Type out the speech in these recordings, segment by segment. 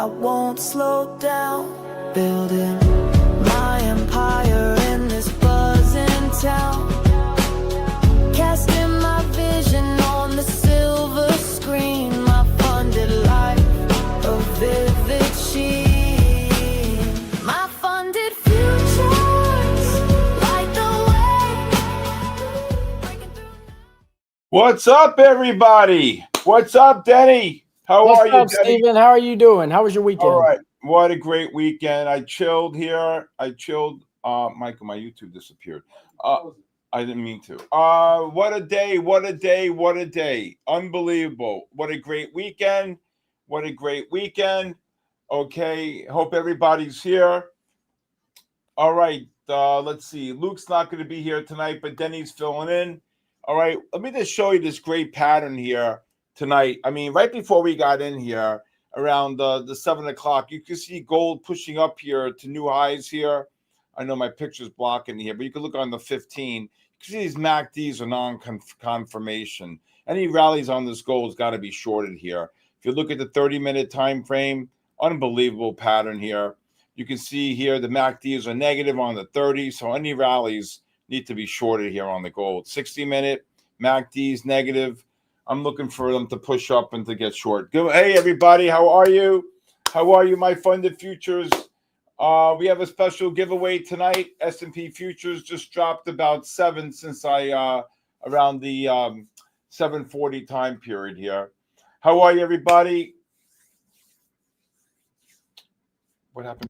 won't slow down, building my empire in this buzzing town, casting my vision on the silver screen, my funded life, a vivid sheen, my funded futures, light the way. What's up, everybody? What's up, Denny? How are you, What's up, Denny? Steven? How are you doing? How was your weekend? All right. What a great weekend. I chilled here. Michael, my YouTube disappeared. I didn't mean to. What a day. What a day. What a day. Unbelievable. What a great weekend. What a great weekend. Okay. Hope everybody's here. All right. Let's see. Luke's not going to be here tonight, but Denny's filling in. All right. Let me just show you this great pattern here tonight. I mean, right before we got in here, around the 7 o'clock, you can see gold pushing up here to new highs here. I know my picture's blocking here, but you can look on the 15. You can see these MACDs are non-confirmation. Any rallies on this gold has got to be shorted here. If you look at the 30-minute time frame, unbelievable pattern here. You can see here the MACDs are negative on the 30, so any rallies need to be shorted here on the gold. 60-minute MACDs negative. I'm looking for them to push up and to get short. Hey, everybody, how are you? How are you, my funded futures? We have a special giveaway tonight. S&P futures just dropped about 7 since around the 7:40 time period here. How are you, everybody? What happened?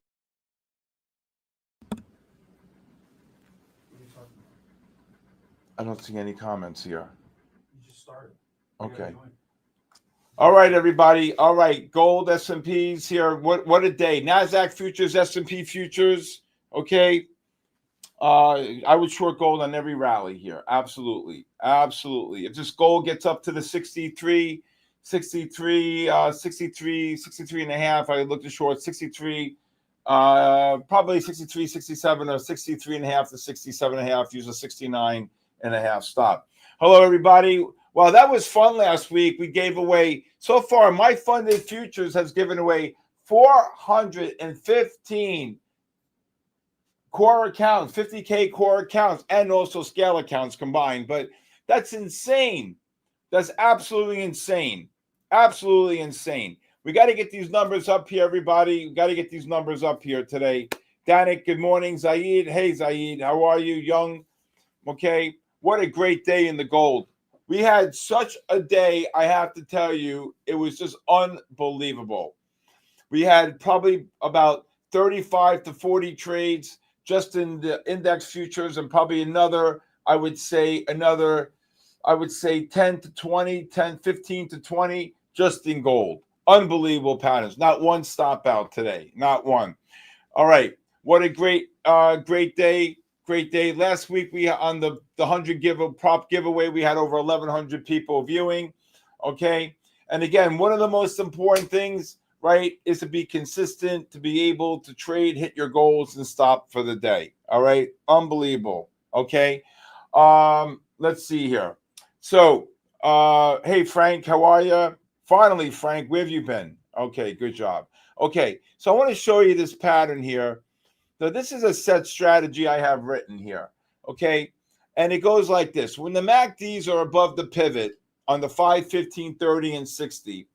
I don't see any comments here. You just started. Okay. All right, everybody. All right, gold S&Ps here. What a day. NASDAQ futures, S&P futures. Okay. I would short gold on every rally here. Absolutely. Absolutely. If this gold gets up to the 63 and a half, I would look to short 63, probably 63, 67, or 63 and a half to 67 and a half. Use a 69 and a half stop. Hello, everybody. Well, that was fun last week. We gave away, so far, MyFundedFutures has given away 415 core accounts, 50K core accounts, and also scale accounts combined. But that's insane. That's absolutely insane. Absolutely insane. We got to get these numbers up here, everybody. We got to get these numbers up here today. Danik, good morning. Zaid, hey, Zaid, how are you? Young, okay. What a great day in the gold. We had such a day, I have to tell you, it was just unbelievable. We had probably about 35 to 40 trades just in the index futures, and probably another, I would say 10 to 20, 15 to 20 just in gold. Unbelievable patterns. Not one stop out today. Not one. All right. What a great day. Great day. Last week we on the 100 prop giveaway, we had over 1,100 people viewing. Okay. And again, one of the most important things, right, is to be consistent, to be able to trade, hit your goals, and stop for the day. All right. Unbelievable. Okay. Let's see here. So, hey, Frank, how are you? Finally, Frank, where have you been? Okay. Good job. Okay. So I want to show you this pattern here. So this is a set strategy I have written here, okay? And it goes like this. When the MACDs are above the pivot on the 5, 15, 30, and 60,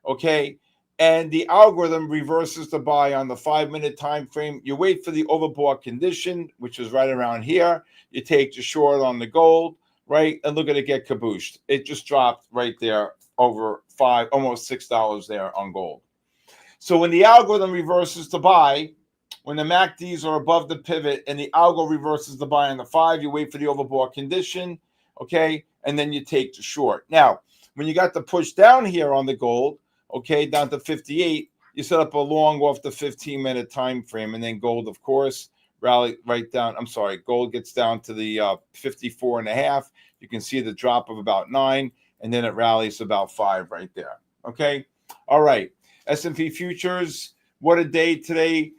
okay, and the algorithm reverses the buy on the 5-minute time frame, you wait for the overbought condition, which is right around here. You take the short on the gold, right? And look at it get kabooshed. It just dropped right there over almost $6 there on gold. So when the algorithm reverses the buy, when the MACDs are above the pivot and the algo reverses the buy on the 5, you wait for the overbought condition, okay, and then you take the short. Now, when you got the push down here on the gold, okay, down to 58, you set up a long off the 15-minute time frame, and then gold, of course, rally right down. I'm sorry, gold gets down to the 54 and a half. You can see the drop of about 9, and then it rallies about 5 right there, okay? All right, S&P futures, what a day today.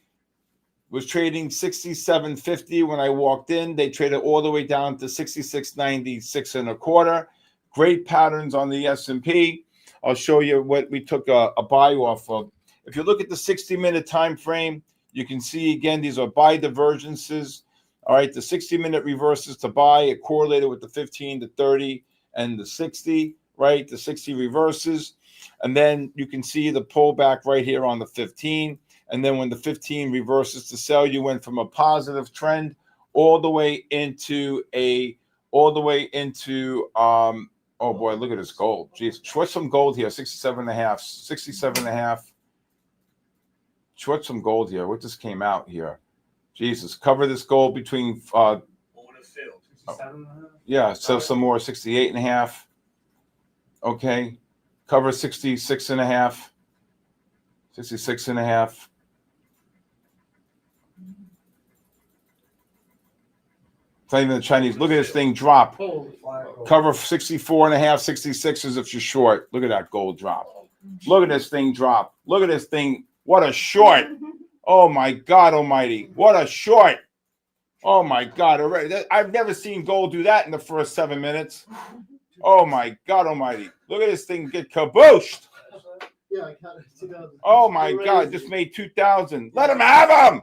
Was trading 67.50 when I walked in. They traded all the way down to 66.96 and a quarter. Great patterns on the S&P. I'll show you what we took a buy off of. If you look at the 60-minute time frame, you can see again these are buy divergences. All right, the 60-minute reverses to buy, it correlated with the 15, the 30, and the 60. Right, the 60 reverses, and then you can see the pullback right here on the 15. And then when the 15 reverses to sell, you went from a positive trend all the way into oh boy, look at this gold. Jeez, short some gold here, 67.5. Short some gold here. What just came out here? Jesus, cover this gold between yeah, so some more 68.5. Okay, cover 66.5. 66.5. It's not even the Chinese. Look at this thing drop. Cover 64.5, 66 as if you're short. Look at that gold drop. Look at this thing drop. Look at this thing. What a short. Oh my God almighty. What a short. Oh my God. I've never seen gold do that in the first 7 minutes. Oh my God almighty. Look at this thing get kabooshed. Yeah, I got it. Oh my God. Just made 2,000. Let him have them.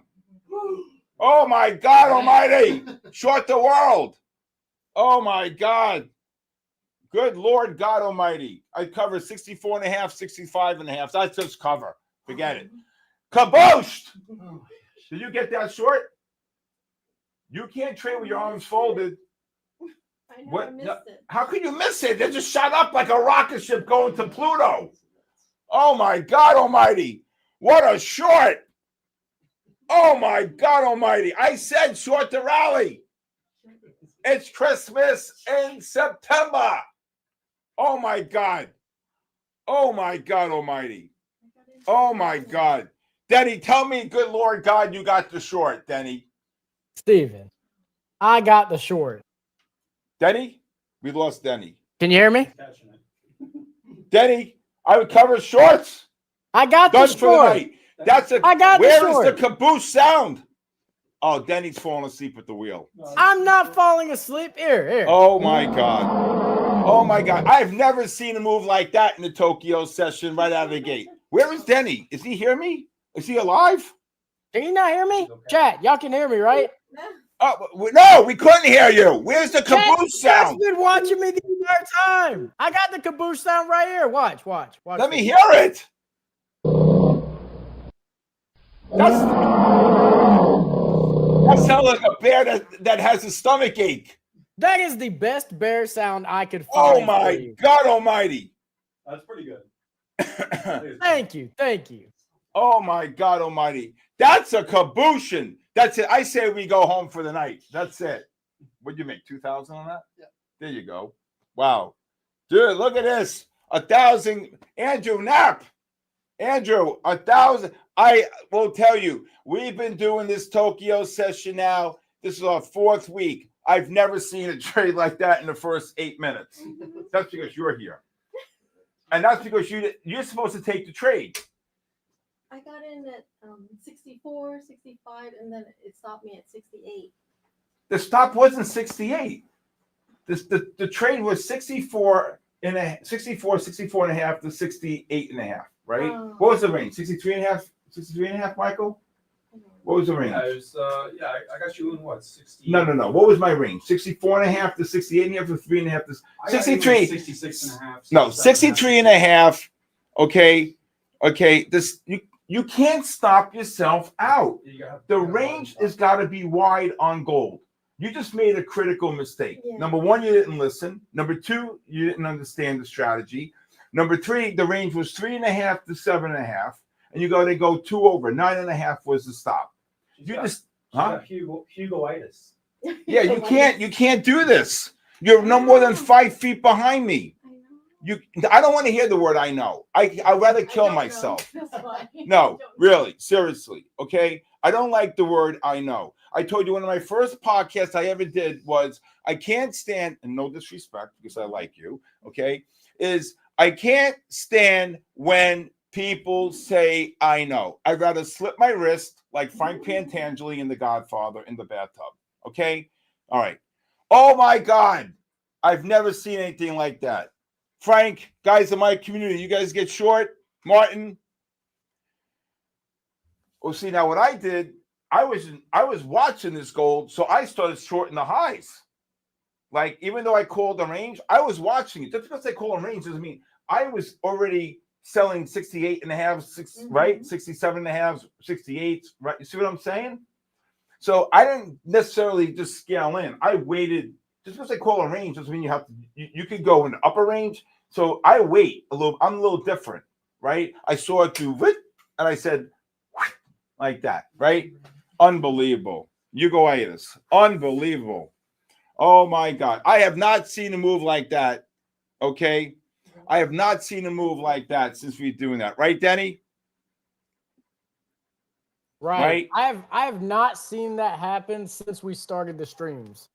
Oh my God almighty. Short the world. Oh my God. Good Lord God almighty. I covered 64.5, 65.5. That's just cover. Forget it. Kabooshed. Did you get that short? You can't trade with your arms folded. I know, What? I missed it. How could you miss it? They just shot up like a rocket ship going to Pluto. Oh my God almighty. What a short. Oh my God almighty. I said short the rally. It's Christmas in September. Oh my God. Oh my God almighty. Oh my God. Denny, tell me, good Lord God, you got the short, Denny. Steven, I got the short. Denny? We lost Denny. Can you hear me? Denny, I would cover shorts. I got Done the for the short. night. That's a. I got the Where is short. the caboose sound? Oh, Denny's falling asleep at the wheel. I'm not falling asleep. Here. Oh my God. Oh my God. I've never seen a move like that in the Tokyo session right out of the gate. Where is Denny? Is he hear me? Is he alive? Can you not hear me? Chat, y'all can hear me, right? Oh no, we couldn't hear you. Where's the caboose Chat, sound? you've been watching me the entire time. I got the caboose sound right here. Watch. Let me hear it. That sounds like a bear that has a stomach ache. That is the best bear sound I could Oh find. my God almighty. That's pretty good. Thank you. Oh my God almighty. That's a cabooshin. That's it. I say we go home for the night. That's it. What'd you make? 2,000 on that? Yeah. There you go. Wow. Dude, look at this. 1,000. Andrew Knapp. Andrew, 1,000. I will tell you, we've been doing this Tokyo session now. This is our 4th week. I've never seen a trade like that in the first 8 minutes. That's because you're here. And that's because you're supposed to take the trade. I got in at 64, 65, and then it stopped me at 68. The stop wasn't 68. The trade was 64 and a 64 and a half to 68 and a half, right? Oh. What was the range? 63 and a half, 63 and a half, Michael? What was the range? Yeah, it was, I got you in what, 60? No. What was my range? 64 and a half to 68 and a half to 3 and a half to 63. 66 and a half. No, 63 and a half. Okay. This you can't stop yourself out. The range has got to be wide on gold. You just made a critical mistake. Yeah. Number 1, you didn't listen. Number 2, you didn't understand the strategy. Number 3, the range was 3.5 to 7.5, and you got to go 2 over. 9.5 was the stop. Hugoitis. Yeah, you can't do this. You're no more than 5 feet behind me. I don't want to hear the word I know. I'd rather kill myself. No, really, seriously, okay? I don't like the word I know. I told you one of my first podcasts I ever did was I can't stand, and no disrespect because I like you, okay, is I can't stand when people say I know. I'd rather slip my wrist like Frank Pantangeli in The Godfather in the bathtub, okay? All right. Oh, my God. I've never seen anything like that. Frank, guys in my community, you guys get short? Martin? Well, see, now what I did, I was watching this gold, so I started shorting the highs. Like, even though I called a range, I was watching it. Just because I call a range doesn't mean I was already selling 68 and a half, right? 67 and a half, 68, right? You see what I'm saying? So I didn't necessarily just scale in. I waited. Just because I call a range doesn't mean you have to, you could go in the upper range. So I wait a little. I'm a little different, right? I saw it do it, and I said, like that, right? Unbelievable. You go at this. Unbelievable. Oh my God. I have not seen a move like that. Okay. I have not seen a move like that since we're doing that. Right, Denny? Right. I have not seen that happen since we started the streams.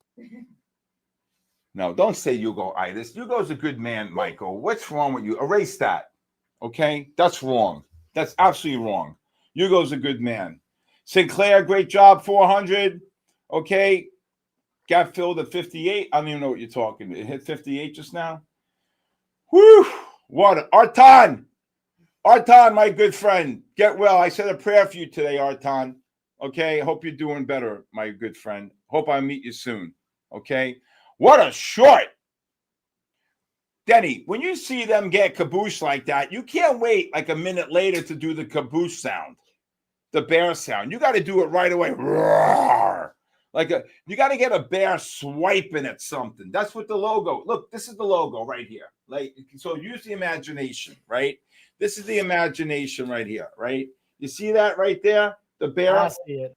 No, don't say Hugo-itis. Hugo's a good man, Michael. What's wrong with you? Erase that. Okay? That's wrong. That's absolutely wrong. Hugo's a good man. Sinclair, great job. 400. Okay. Got filled at 58. I don't even know what you're talking about. It hit 58 just now. Whew. What? Artan, my good friend. Get well. I said a prayer for you today, Artan. Okay. Hope you're doing better, my good friend. Hope I meet you soon. Okay. What a short. Denny, when you see them get caboose like that, you can't wait like a minute later to do the caboose sound, the bear sound. You got to do it right away. Roar. You got to get a bear swiping at something. That's what the logo. Look, this is the logo right here. Like, so use the imagination, right? This is the imagination right here, right? You see that right there? The bear. I see it.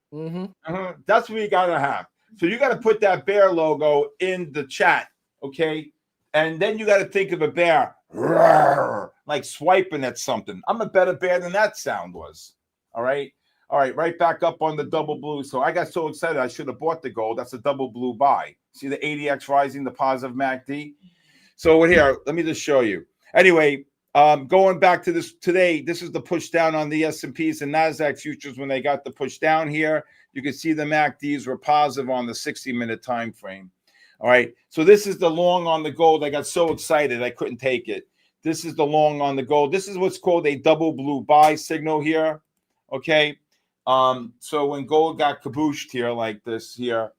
That's what you got to have. So you got to put that bear logo in the chat, okay? And then you got to think of a bear, roar, like swiping at something. I'm a better bear than that sound was. All right. All right, right back up on the double blue. So I got so excited, I should have bought the gold. That's a double blue buy. See the ADX rising, the positive MACD? So here, let me just show you. Anyway, going back to this today, this is the push down on the S&Ps and NASDAQ futures when they got the push down here. You can see the MACDs were positive on the 60-minute time frame. All right, so this is the long on the gold. I got so excited, I couldn't take it. This is the long on the gold. This is what's called a double blue buy signal here, okay? So when gold got cabooshed here like this here,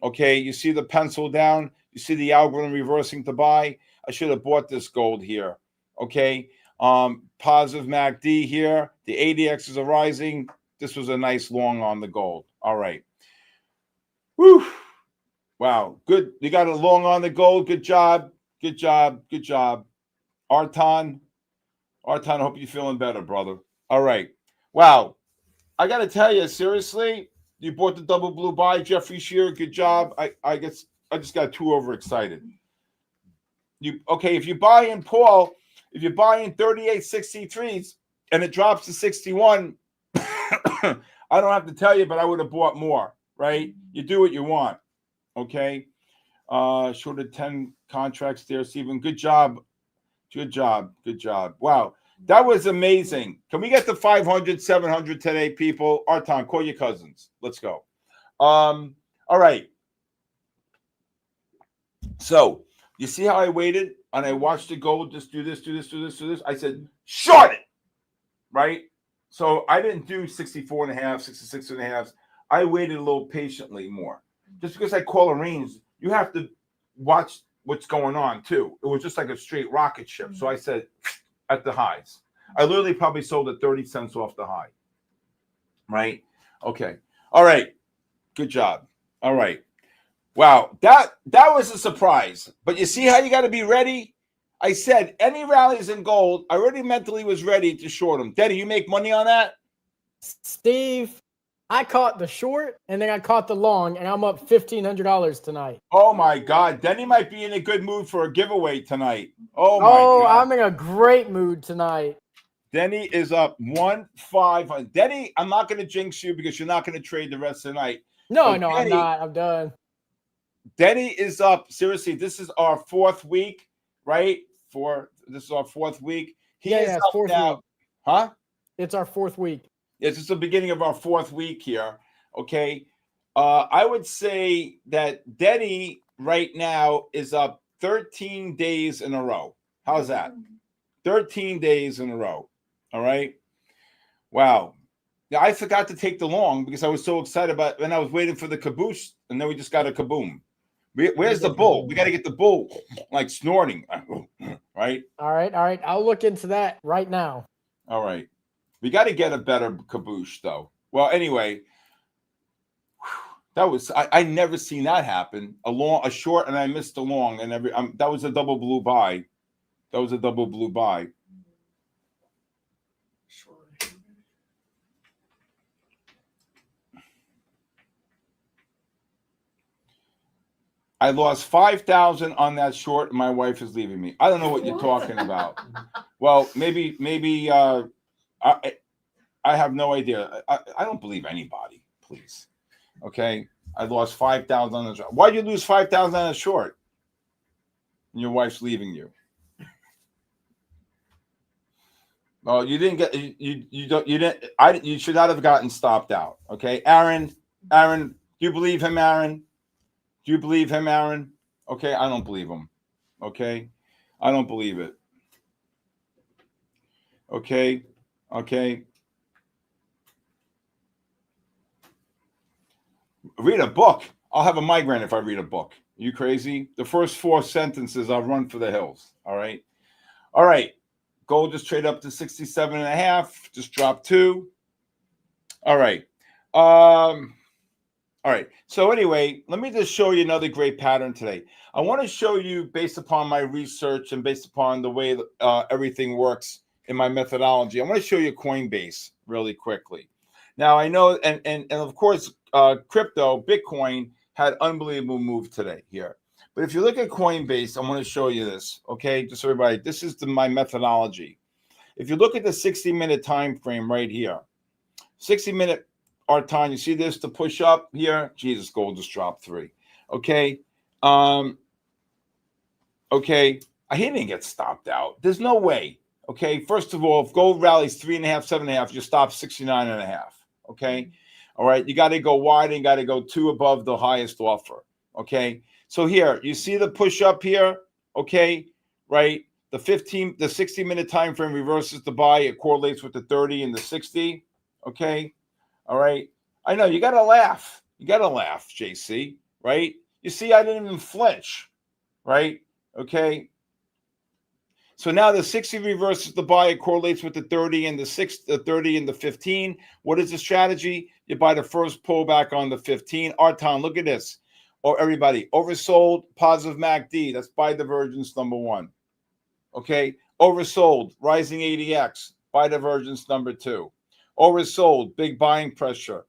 okay, you see the pencil down, you see the algorithm reversing to buy. I should have bought this gold here, okay? Positive MACD here. The ADXs are rising. This was a nice long on the gold. All right. Whew. Wow, good. You got a long on the gold. Good job. Good job. Good job. Artan, I hope you're feeling better, brother. All right. Wow. I got to tell you, seriously, you bought the double blue buy, Jeffrey Shearer. Good job. I guess I just got too overexcited. If you buy in Paul, if you buy in 38.63s and it drops to 61, I don't have to tell you, but I would have bought more, right? You do what you want. Okay. Short of 10 contracts there, Stephen. Good job. Good job. Good job. Wow. That was amazing. Can we get to 500, 700 today, people? Artan, call your cousins. Let's go. All right. So you see how I waited and I watched the gold just do this, do this, do this, do this. I said, short it. Right. So I didn't do 64 and a half, 66 and a half. I waited a little patiently more. Just because I call a range, you have to watch what's going on too. It was just like a straight rocket ship. So I said, at the highs. I literally probably sold at 30 cents off the high. Right? Okay. All right. Good job. All right. Wow. That was a surprise. But you see how you got to be ready? I said any rallies in gold, I already mentally was ready to short them. Denny, you make money on that? Steve, I caught the short and then I caught the long, and I'm up $1,500 tonight. Oh my God. Denny might be in a good mood for a giveaway tonight. Oh my God. I'm in a great mood tonight. Denny is up 1-5. Denny, I'm not going to jinx you because you're not going to trade the rest of the night. No, Denny, I'm not. I'm done. Denny is up. Seriously, this is our fourth week, right? This is our fourth week. He is up fourth now. week. Huh? It's our fourth week. It's just the beginning of our fourth week here. Okay. I would say that Denny right now is up 13 days in a row. How's that? 13 days in a row. All right. Wow. Yeah, I forgot to take the long because I was so excited about it, and I was waiting for the caboose, and then we just got a kaboom. Where's the bull? We got to get the bull like snorting, right? All right. I'll look into that right now. All right. We got to get a better caboose, though. Well, anyway, that was I never seen that happen. A short, and I missed the long, and that was a double blue buy. That was a double blue buy. I lost 5,000 on that short, and my wife is leaving me. I don't know what you're talking about. Well, maybe I have no idea. I don't believe anybody, please. Okay, I lost 5,000 on the short. Why'd you lose 5,000 on a short? And your wife's leaving you. Oh, you didn't get you should not have gotten stopped out. Okay, Aaron, do you believe him, Aaron? Do you believe him, Aaron? Okay, I don't believe him. Okay, I don't believe it. Okay. Read a book. I'll have a migraine if I read a book. Are you crazy? The first 4 sentences, I'll run for the hills. All right. Gold just trade up to 67.5. Just dropped 2. All right. All right. So anyway, let me just show you another great pattern today. I want to show you, based upon my research and based upon the way everything works in my methodology, I want to show you Coinbase really quickly. Now, I know, and of course, crypto, Bitcoin, had unbelievable move today here. But if you look at Coinbase, I want to show you this, okay? Just so everybody, this is my methodology. If you look at the 60-minute time frame right here, 60-minute our time, you see this, to push up here. Jesus, gold just dropped 3. Okay. Okay. He didn't get stopped out. There's no way. Okay. First of all, if gold rallies 3.5, 7.5, you stop 69.5. Okay. All right. You got to go wide and got to go 2 above the highest offer. Okay. So here, you see the push up here. Okay. Right. The 60-minute time frame reverses the buy. It correlates with the 30 and the 60. Okay. All right. I know you got to laugh. You got to laugh, JC. Right. You see, I didn't even flinch. Right. Okay. So now the 60 reverses the buy. It correlates with the 30 and the 30 and the 15. What is the strategy? You buy the first pullback on the 15. Arton, look at this. Or everybody, oversold, positive MACD. That's buy divergence number 1. Okay. Oversold, rising ADX, buy divergence number 2. Oversold, big buying pressure,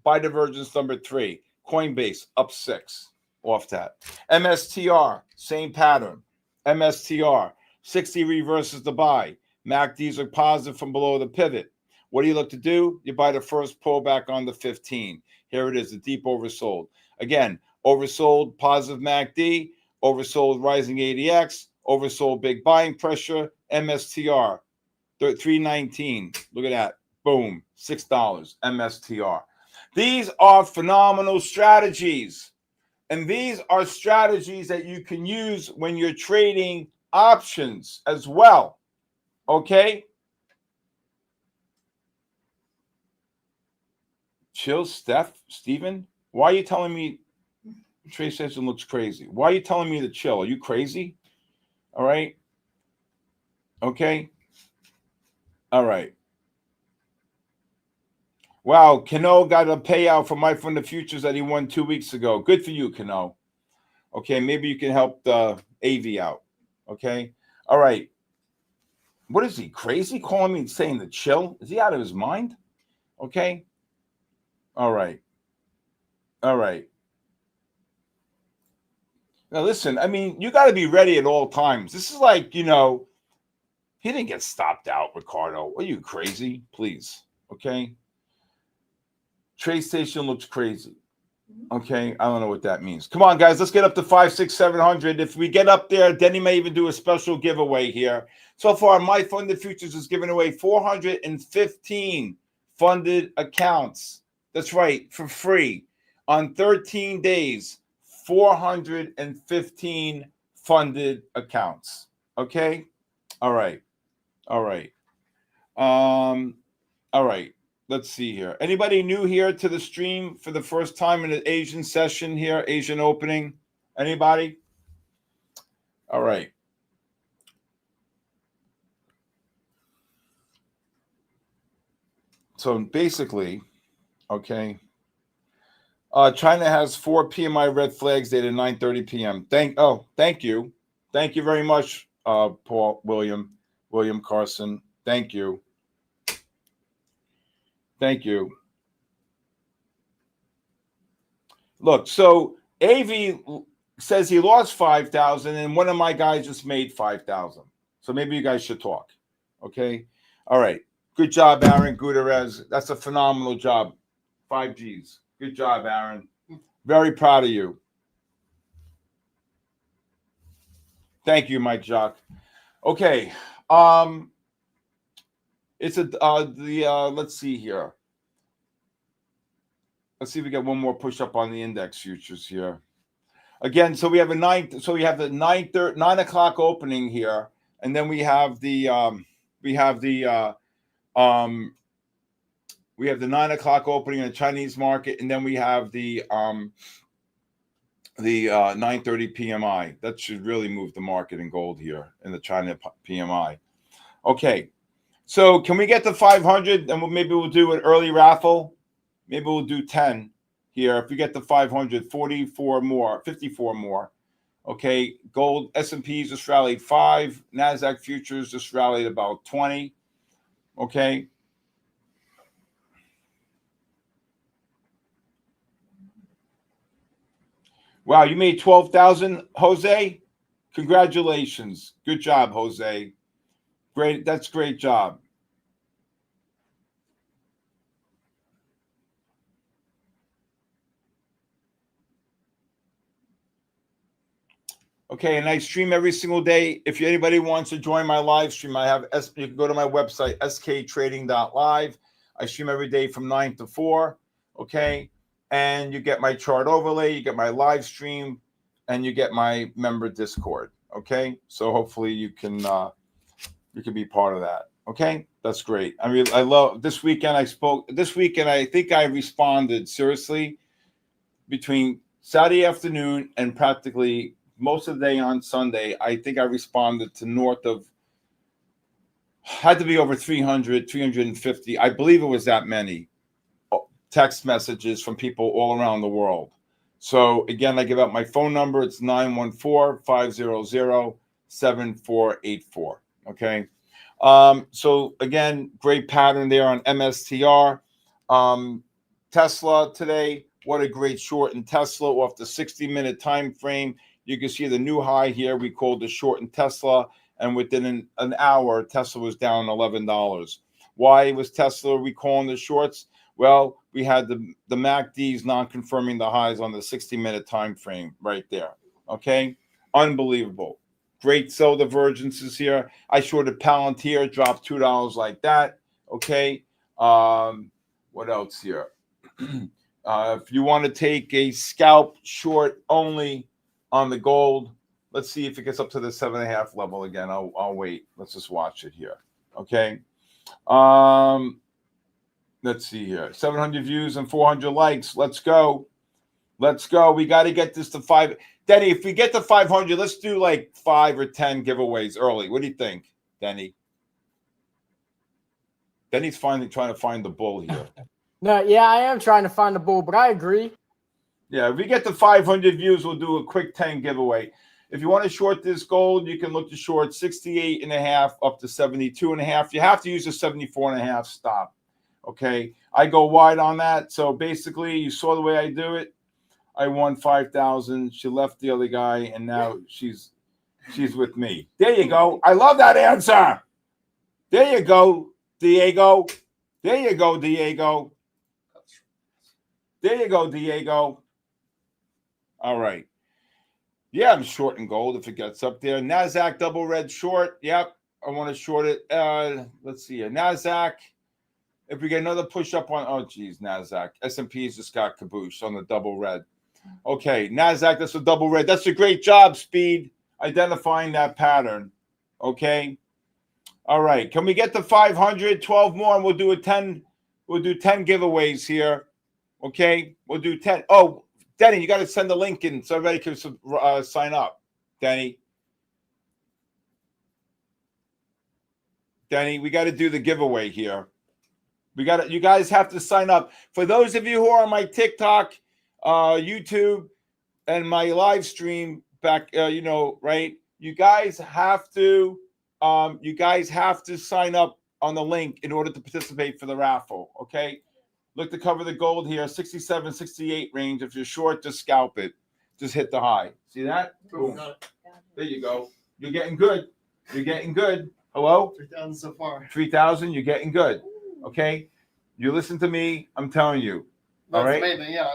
buy divergence number 3. Coinbase up 6 off that. MSTR, same pattern. MSTR, 60 reverses the buy. MACDs are positive from below the pivot. What do you look to do? You buy the first pullback on the 15. Here it is, the deep oversold. Again, oversold, positive MACD, oversold, rising ADX, oversold, big buying pressure, MSTR. 319. Look at that. Boom. $6. MSTR. These are phenomenal strategies. And these are strategies that you can use when you're trading options as well. Okay? Chill, Steven. Why are you telling me trade session looks crazy? Why are you telling me to chill? Are you crazy? All right. Okay. All right. Wow, Kano got a payout for MyFundedFutures that he won 2 weeks ago. Good for you, Kano. Okay, maybe you can help the AV out. Okay. All right. What is he, crazy? Calling me and saying to chill? Is he out of his mind? Okay. All right. All right. Now, listen, I mean, you got to be ready at all times. This is like, he didn't get stopped out, Ricardo. Are you crazy? Please. Okay. Trade station looks crazy. Okay. I don't know what that means. Come on, guys. Let's get up to 500, 600, 700. If we get up there, then he may even do a special giveaway here. So far, MyFundedFutures is giving away 415 funded accounts. That's right. For free. On 13 days, 415 funded accounts. Okay. All right. All right. All right. let's see here. Anybody new here to the stream for the first time in the Asian session here, Asian opening? Anybody? All right. So basically, okay, China has 4 PMI red flags dated 9:30 p.m. Thank you very much, William Carson. Thank you. Look, so AV says he lost 5,000, and one of my guys just made 5,000. So maybe you guys should talk. Okay, all right. Good job, Aaron Gutierrez. That's a phenomenal job. 5 Gs. Good job, Aaron. Very proud of you. Thank you, Mike Jacques. Okay. It's let's see here. Let's see if we get one more push up on the index futures here. Again, so we have the 9 o'clock opening here, and then we have the 9 o'clock opening in the Chinese market, and then we have the 9:30 PMI. That should really move the market in gold here in the China PMI. Okay, so can we get to 500? And maybe we'll do an early raffle. Maybe we'll do 10 here. If we get to 500, 54 more. Okay, gold S&Ps just rallied 5. NASDAQ futures just rallied about 20. Okay. Wow, you made 12,000, Jose? Congratulations. Good job, Jose. Great. That's great job. Okay, and I stream every single day. If anybody wants to join my live stream, you can go to my website, sktrading.live. I stream every day from 9 to 4. Okay. And you get my chart overlay, you get my live stream, and you get my member Discord. Okay, so hopefully you can be part of that. Okay, that's great. I mean, I love this weekend. I think I responded seriously between Saturday afternoon and practically most of the day on Sunday. I think I responded to north of, had to be over 300, 350. I believe it was that many text messages from people all around the world. So again, I give out my phone number. It's 914-500-7484. Okay. So again, great pattern there on MSTR. Tesla today, what a great short in Tesla off the 60-minute time frame. You can see the new high here. We called the short in Tesla, and within an hour, Tesla was down $11. Why was Tesla recalling the shorts? Well, we had the MACDs non-confirming the highs on the 60-minute time frame right there. Okay, unbelievable. Great sell divergences here. I shorted Palantir, dropped $2 like that. Okay, what else here? If you want to take a scalp short only on the gold, let's see if it gets up to the 7.5 level again. I'll wait. Let's just watch it here. Okay. Let's see here. 700 views and 400 likes. Let's go. Let's go. We got to get this to 5. Denny, if we get to 500, let's do like 5 or 10 giveaways early. What do you think, Denny? Denny's finally trying to find the bull here. No, yeah, I am trying to find the bull, but I agree. Yeah, if we get to 500 views, we'll do a quick 10 giveaway. If you want to short this gold, you can look to short 68.5 up to 72.5. You have to use a 74.5 stop. Okay, I go wide on that. So basically, you saw the way I do it. I won 5,000. She left the other guy, and now she's with me. There you go. I love that answer. There you go, Diego. There you go, Diego. There you go, Diego. All right. Yeah, I'm shorting gold if it gets up there. NASDAQ double red short. Yep, I want to short it. Let's see here. NASDAQ. If we get another push up on, oh, geez, NASDAQ. S&P's just got caboose on the double red. Okay, NASDAQ, that's a double red. That's a great job, Speed, identifying that pattern. Okay. All right. Can we get to 500? 12 more, and we'll do a 10 We'll do 10 giveaways here. Okay, we'll do 10. Oh, Denny, you got to send the link in so everybody can sign up. Denny, we got to do the giveaway here. You guys have to sign up. For those of you who are on my TikTok, YouTube, and my live stream back, right? You guys have to sign up on the link in order to participate for the raffle. Okay. Look to cover the gold here, 67, 68 range. If you're short, just scalp it. Just hit the high. See that? Boom. There you go. You're getting good. You're getting good. Hello? 3,000 so far. 3,000. You're getting good. Okay? You listen to me. I'm telling you. All right? Amazing. Yeah.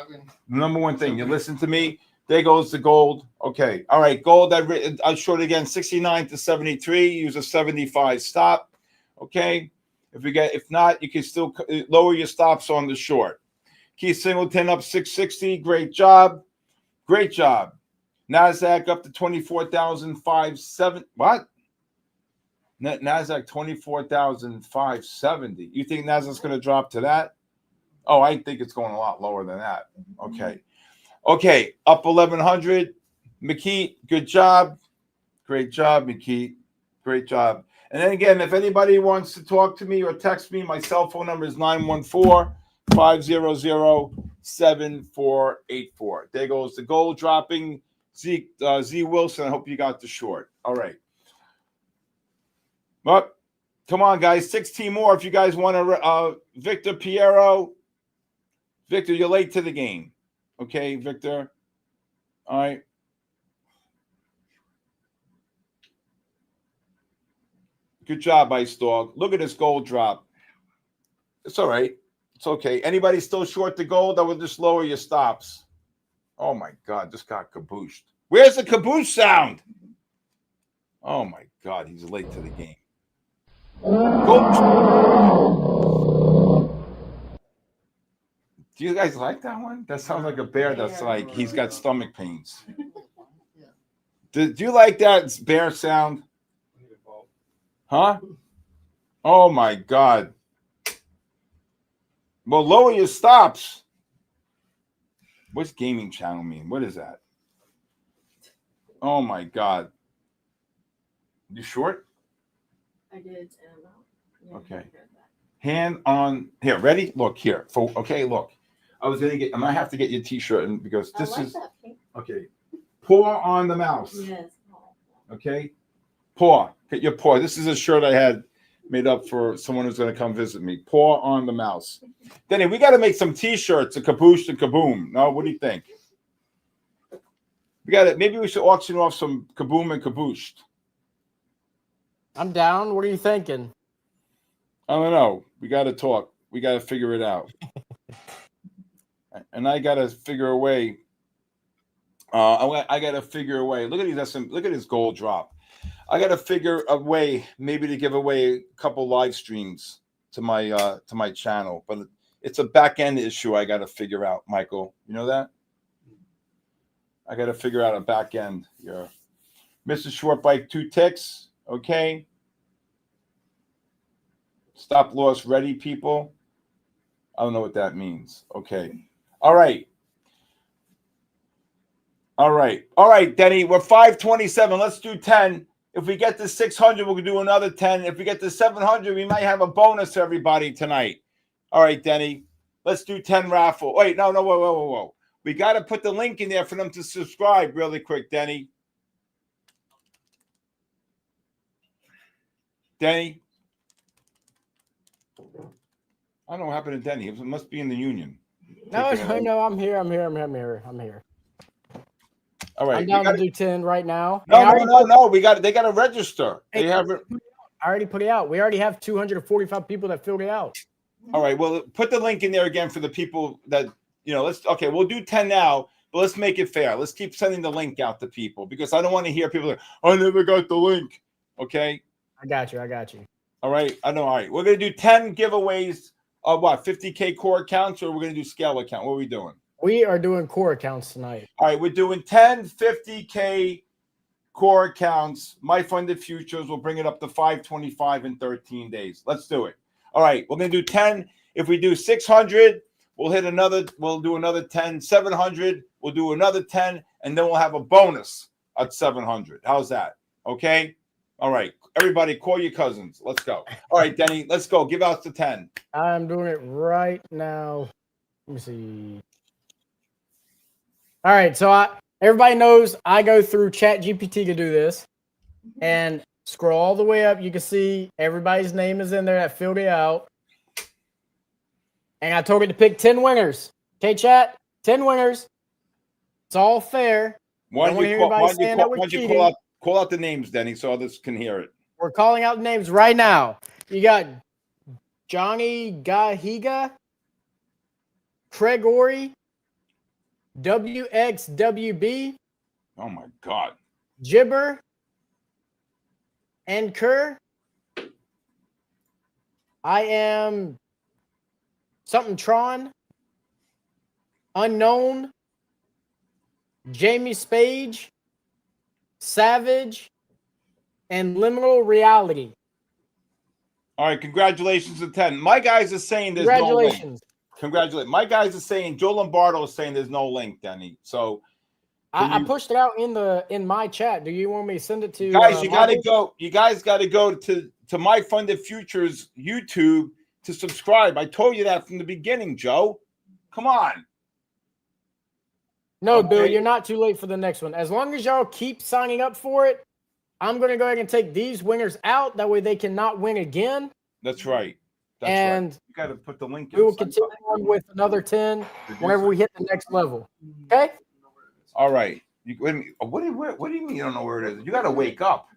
Number one thing. You listen to me. There goes the gold. Okay. All right. Gold. I short again, 69 to 73. Use a 75 stop. Okay? If not, you can still lower your stops on the short. Keith Singleton up 660. Great job. Great job. NASDAQ up to 24,570. What? NASDAQ 24,570. You think NASDAQ's going to drop to that? Oh, I think it's going a lot lower than that. Okay. Okay. Up 1,100. McKeet, good job. Great job, McKeet. Great job. And then again, if anybody wants to talk to me or text me, my cell phone number is 914-500-7484. There goes the gold dropping. Z Wilson, I hope you got the short. All right. Well, come on, guys. 16 more if you guys want to. Victor Piero. Victor, you're late to the game. Okay, Victor. All right. Good job, Ice Dog. Look at this gold drop. It's all right. It's okay. Anybody still short the gold? I would just lower your stops. Oh, my God. Just got kabooshed. Where's the kaboosh sound? Oh, my God. He's late to the game. Gold. Do you guys like that one? That sounds like a bear that's like he's got stomach pains. Do you like that bear sound? Huh? Oh, my God. Well, lower your stops. What's gaming channel mean? What is that? Oh, my God. You short? I did, and I'm out. Yeah, Okay. Hand on. Here, ready? Look, here. Okay, look. I was going to get, I might have to get your t-shirt in because this is. That pink. Okay. Pour on the mouse. Yes. Okay. Pour. Get your pour. This is a shirt I had made up for someone who's going to come visit me. Pour on the mouse. Denny, we got to make some t-shirts, a kaboosh and kaboom. No, what do you think? We got it. Maybe we should auction off some kaboom and kaboosh. I'm down. What are you thinking? I don't know. We got to talk. We got to figure it out. And I got to figure a way. I got to figure a way. Look at these. Look at this gold drop. I got to figure a way, maybe to give away a couple live streams to my channel, but it's a back end issue. I got to figure out, Michael. You know that? I got to figure out a back end here. Mr. Short Bike 2 ticks. Okay. Stop loss ready, people. I don't know what that means. Okay. All right. All right. All right, Denny. We're 527. Let's do 10. If we get to 600, we'll do another 10. If we get to 700, we might have a bonus for everybody tonight. All right, Denny. Let's do 10 raffle. Wait, no, whoa. We got to put the link in there for them to subscribe really quick, Denny. Denny. I don't know what happened to Denny. It must be in the union. No, I'm here. I'm here. All right. I'm down to do 10 right now. No. They got to register. Hey, they have it. I already put it out. We already have 245 people that filled it out. All right. Well, put the link in there again for the people that, we'll do 10 now, but let's make it fair. Let's keep sending the link out to people because I don't want to hear people like, I never got the link. Okay. I got you. All right. I know. All right. We're going to do 10 giveaways of 50K core accounts, or we're going to do scale account. What are we doing? We are doing core accounts tonight. All right. We're doing 10 50K core accounts. MyFundedFutures will bring it up to 525 in 13 days. Let's do it. All right. We're going to do 10 If we do 600, we'll do another 10. 700, we'll do another 10, and then we'll have a bonus at 700. How's that? Okay. All right. Everybody, call your cousins. Let's go. All right, Denny, let's go. Give out the 10. I'm doing it right now. Let me see. All right, so everybody knows I go through ChatGPT to do this, and scroll all the way up. You can see everybody's name is in there that filled it out, and I told it to pick 10 winners. Okay, chat, 10 winners. It's all fair. Why don't you call out the names, Denny, so others can hear it? We're calling out names right now. You got Johnny Gahiga, Gregory, WXWB. Oh my God. Gibber, Anchor. I am something Tron. Unknown. Jamie Spage. Savage. And Liminal Reality. All right, congratulations to 10. My guys are saying there's no link. Congratulations. My guys are saying, Joe Lombardo is saying there's no link, Denny. So I pushed it out in my chat. Do you want me to send it to guys? You gotta go. You guys gotta go to MyFundedFutures YouTube to subscribe. I told you that from the beginning, Joe. Come on. No, Bill, you're not too late for the next one. As long as y'all keep signing up for it, I'm going to go ahead and take these winners out. That way they cannot win again. That's right. That's and right. You got to put the link in. We will continue on with another 10 whenever we hit the next level. Okay? All right. What do you mean you don't know where it is? You got to wake up.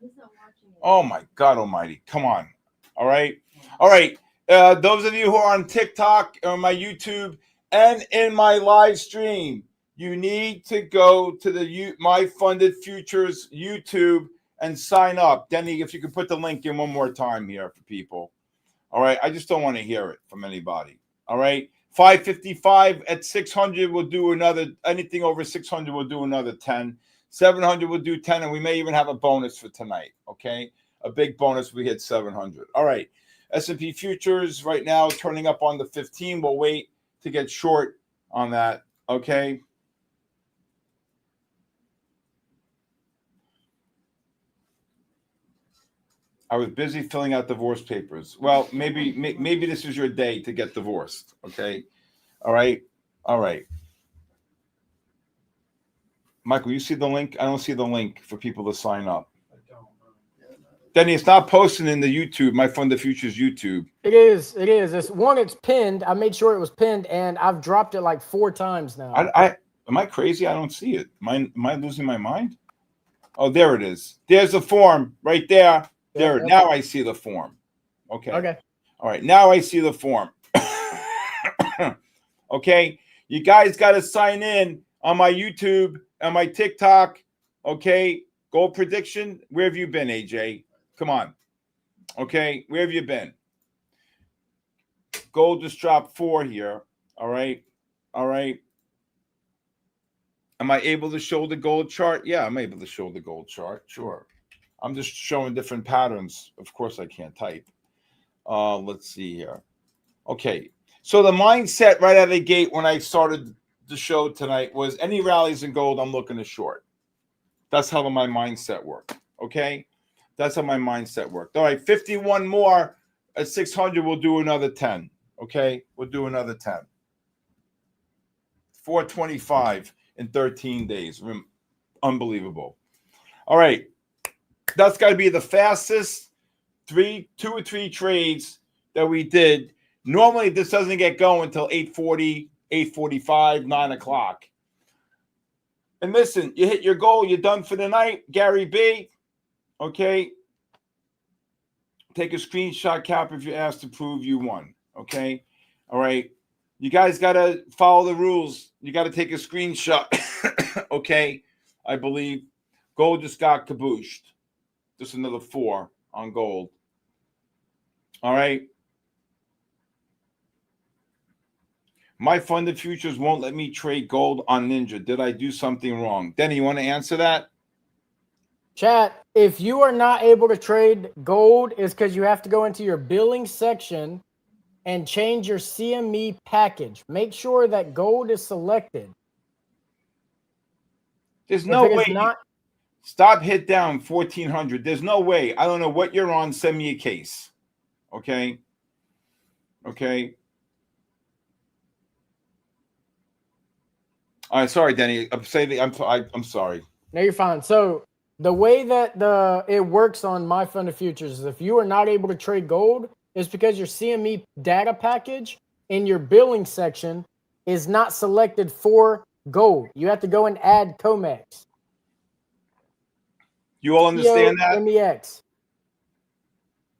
Oh, my God almighty. Come on. All right. All right. Those of you who are on TikTok or my YouTube and in my live stream, you need to go to the MyFundedFutures YouTube and sign up. Denny, if you could put the link in one more time here for people. All right. I just don't want to hear it from anybody. All right. 555 at 600, we'll do another, anything over 600, we'll do another 10. 700, we'll do 10, and we may even have a bonus for tonight. Okay. A big bonus. We hit 700. All right. S&P futures right now turning up on the 15. We'll wait to get short on that. Okay. I was busy filling out divorce papers. Well, maybe this is your day to get divorced. Okay. All right. All right. Michael, you see the link? I don't see the link for people to sign up. I don't. Denny, it's not posting in the YouTube, MyFundedFutures YouTube. It is. It is. It's pinned. I made sure it was pinned, and I've dropped it like 4 times now. Am I crazy? I don't see it. Am I losing my mind? Oh, there it is. There's the form right there. There. Yeah, now I see the form. Okay. Okay. All right. Now I see the form. Okay. You guys got to sign in on my YouTube and my TikTok. Okay. Gold prediction. Where have you been, AJ? Come on. Okay. Where have you been? Gold just dropped 4 here. All right. All right. Am I able to show the gold chart? Yeah, I'm able to show the gold chart. Sure. I'm just showing different patterns. Of course, I can't type. Let's see here. Okay. So the mindset right out of the gate when I started the show tonight was any rallies in gold, I'm looking to short. That's how my mindset worked. Okay. That's how my mindset worked. All right. 51 more at 600. We'll do another 10. Okay. We'll do another 10. 425 in 13 days. Unbelievable. All right. That's got to be the fastest 2 or 3 trades that we did. Normally, this doesn't get going until 8:40, 8:45, 9 o'clock. And listen, you hit your goal. You're done for the night. Gary B. Okay. Take a screenshot cap if you're asked to prove you won. Okay. All right. You guys got to follow the rules. You got to take a screenshot. Okay. I believe gold just got kabooshed. Just another 4 on gold. All right. MyFundedFutures won't let me trade gold on Ninja. Did I do something wrong? Denny, you want to answer that? Chat, if you are not able to trade gold, it's because you have to go into your billing section and change your CME package. Make sure that gold is selected. There's no If it way. is not, Stop hit down 1400. There's no way. I don't know what you're on. Send me a case. Okay. Okay. All right. Sorry, Denny. I'm sorry. no, you're fine. So the way that it works on MyFundedFutures is if you are not able to trade gold, it's because your CME data package in your billing section is not selected for gold. You have to go and add COMEX. You all understand that? MEX.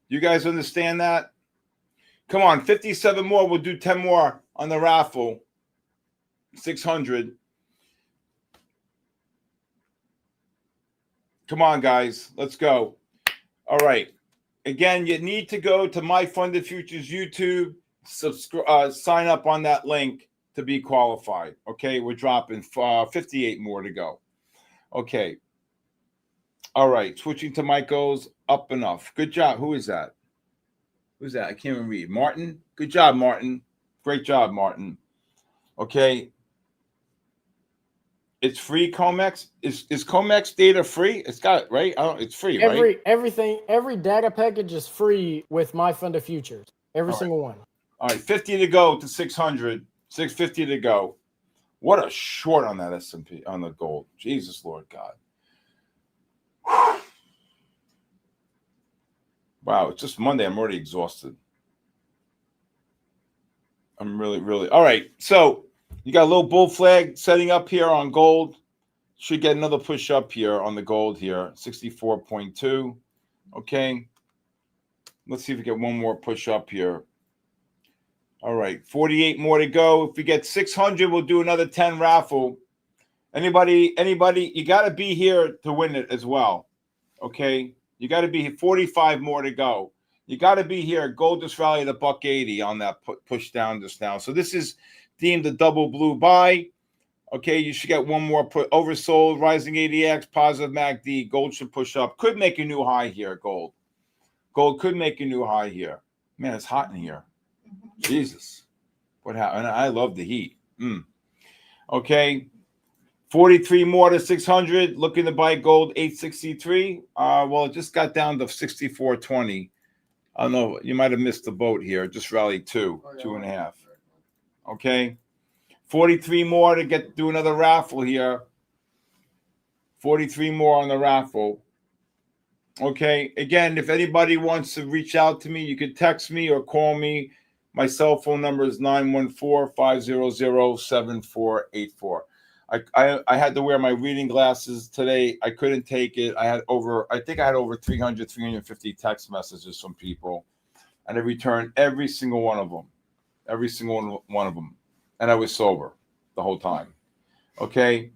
You guys understand that? Come on, 57 more. We'll do 10 more on the raffle. 600. Come on, guys. Let's go. All right. Again, you need to go to MyFundedFutures YouTube, subscribe, sign up on that link to be qualified. Okay, we're dropping 58 more to go. Okay. All right, switching to Michael's up enough. Good job. Who is that? Who's that? I can't even read. Martin? Good job, Martin. Great job, Martin. Okay. It's free, COMEX. Is COMEX data free? It's got it, right? It's free, right? Every data package is free with MyFundedFutures. Every single one. All right, 50 to go to 600. 650 to go. What a short on that S&P, on the gold. Jesus, Lord God. Wow, it's just Monday. I'm already exhausted. I'm really. All right, so you got a little bull flag setting up here on gold. Should get another push up here on the gold here, 64.2. Okay. Let's see if we get one more push up here. All right, 48 more to go. If we get 600, we'll do another 10 raffle. Anybody, you got to be here to win it as well. Okay. You got to be 45 more to go. You got to be here. Gold just rallied a $1.80 on that push down just now. So this is deemed a double blue buy. Okay, you should get one more put oversold, rising ADX, positive MACD. Gold should push up. Could make a new high here, gold. Gold could make a new high here. Man, it's hot in here. Jesus. What happened? I love the heat. Okay. 43 more to 600. Looking to buy gold 863. Well, it just got down to 64.20. I don't know. You might have missed the boat here. Just rallied 2.5. Okay. 43 more to do another raffle here. 43 more on the raffle. Okay. Again, if anybody wants to reach out to me, you can text me or call me. My cell phone number is 914-500-7484. I had to wear my reading glasses today. I couldn't take it. I think I had over 350 text messages from people, and I returned every single one of them. Every single one of them. And I was sober the whole time. Okay.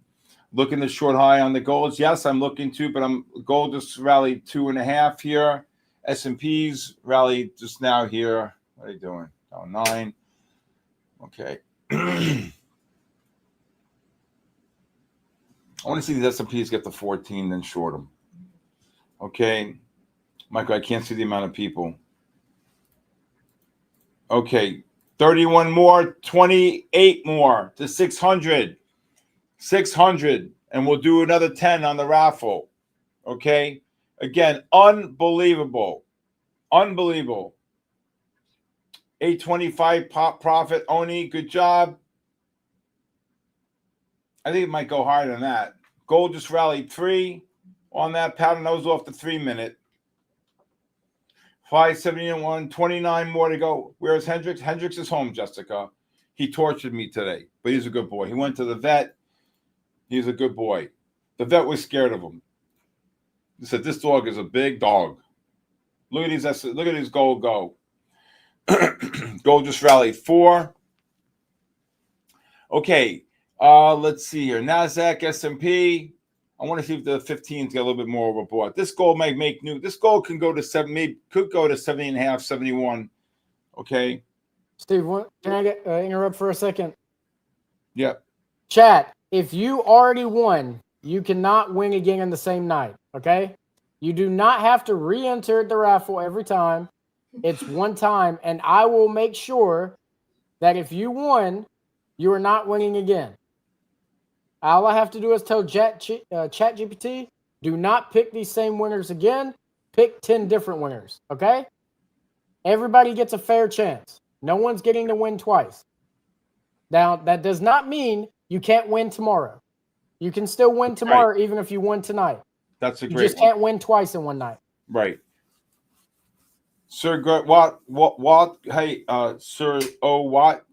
Looking to short high on the golds. Yes, I'm looking to, but gold just rallied 2.5 here. S&Ps rallied just now here. What are you doing? Oh, 9. Okay. I want to see these S&Ps get to 14, then short them. Okay. Michael, I can't see the amount of people. Okay. 31 more, 28 more to 600. 600. And we'll do another 10 on the raffle. Okay. Again, unbelievable. Unbelievable. 825 pop profit. Oni, good job. I think it might go higher than that. Gold just rallied 3 on that pattern. That was off the 3-minute. 571, 29 more to go. Where's Hendricks? Hendricks is home, Jessica. He tortured me today, but he's a good boy. He went to the vet. He's a good boy. The vet was scared of him. He said, this dog is a big dog. Look at these gold go. Gold just rallied 4. Okay. Let's see here. NASDAQ, S&P. I want to see if the 15s get a little bit more overbought. This gold might make new. This gold can go to 7, maybe could go to 70.5, 71. Okay. Steve, can I interrupt for a second? Yep. Chat, if you already won, you cannot win again in the same night. Okay. You do not have to re-enter the raffle every time. It's one time, and I will make sure that if you won, you are not winning again. All I have to do is tell ChatGPT, do not pick these same winners again. Pick 10 different winners, okay? Everybody gets a fair chance. No one's getting to win twice. Now, that does not mean you can't win tomorrow. You can still win tomorrow, Right. even if you won tonight. That's a You great just one. can't win twice in one night. Right. Sir, hey, Sir O. Watt,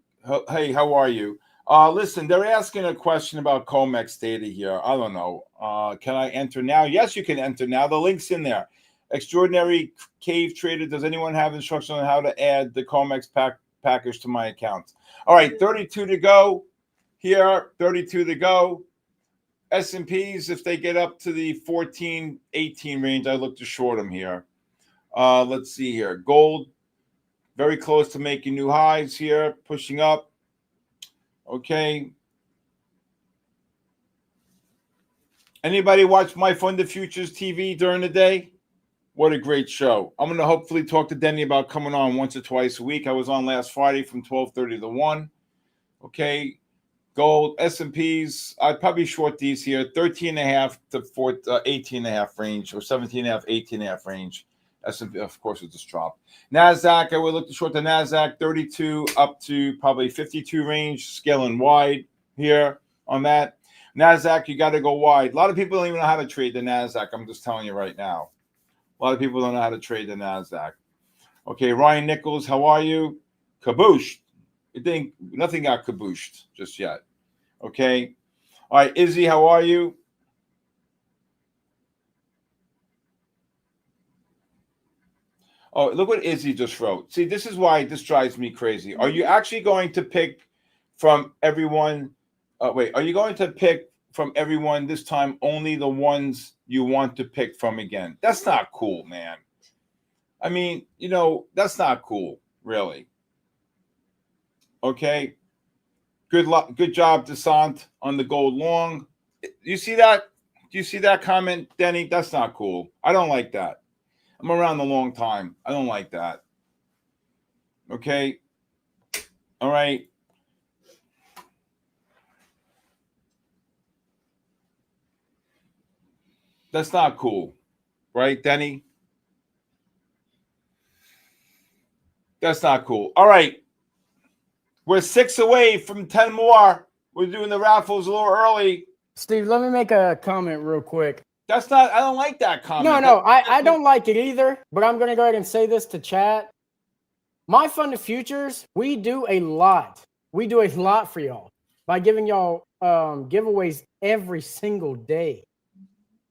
hey, how are you? Listen, they're asking a question about COMEX data here. I don't know. Can I enter now? Yes, you can enter now. The link's in there. Extraordinary Cave Trader. Does anyone have instructions on how to add the COMEX package to my account? All right, 32 to go here. 32 to go. S&Ps, if they get up to the 14, 18 range, I look to short them here. Let's see here. Gold, very close to making new highs here, pushing up. Okay. Anybody watch MyFundedFutures TV during the day? What a great show. I'm going to hopefully talk to Denny about coming on once or twice a week. I was on last Friday from 12:30 to 1. Okay. Gold, S&Ps, I'd probably short these here, 13.5 to 18.5 range, or 17.5, 18.5 range. S&P, of course, it just dropped. NASDAQ, I would look to short the NASDAQ, 32 up to probably 52 range, scaling wide here on that. NASDAQ, you got to go wide. A lot of people don't even know how to trade the NASDAQ. I'm just telling you right now. A lot of people don't know how to trade the NASDAQ. Okay, Ryan Nichols, how are you? Kabooshed. You think nothing got kabooshed just yet. Okay. All right, Izzy, how are you? Oh, look what Izzy just wrote. See, this is why this drives me crazy. Are you actually going to pick from everyone? Wait, are you going to pick from everyone this time only the ones you want to pick from again? That's not cool, man. I mean, you know, that's not cool, really. Okay. Good luck. Good job, Desant, on the gold long. You see that? Do you see that comment, Denny? That's not cool. I don't like that. I'm around a long time. I don't like that. Okay. All right. That's not cool. Right, Denny? That's not cool. All right. We're 6 away from 10 more. We're doing the raffles a little early. Steve, let me make a comment real quick. That's not, I don't like that comment. No, I don't like it either, but I'm going to go ahead and say this to chat. MyFundedFutures, we do a lot. We do a lot for y'all by giving y'all giveaways every single day.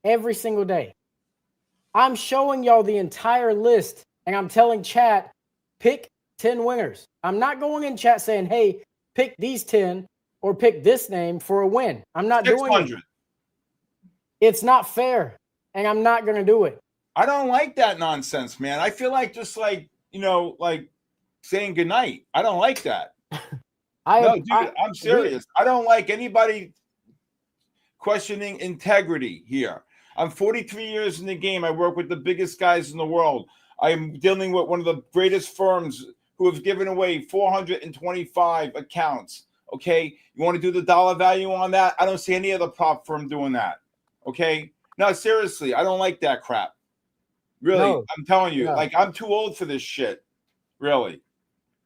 Every single day. I'm showing y'all the entire list, and I'm telling chat, pick 10 winners. I'm not going in chat saying, hey, pick these 10 or pick this name for a win. I'm not doing it. It's not fair, and I'm not going to do it. I don't like that nonsense, man. I feel like just like, you know, like saying goodnight. I don't like that. No, dude, I'm serious. I don't like anybody questioning integrity here. I'm 43 years in the game. I work with the biggest guys in the world. I'm dealing with one of the greatest firms who have given away 425 accounts. Okay, you want to do the dollar value on that? I don't see any other prop firm doing that. Okay, no, seriously, I don't like that crap. Really, no, I'm telling you, like I'm too old for this shit. Really,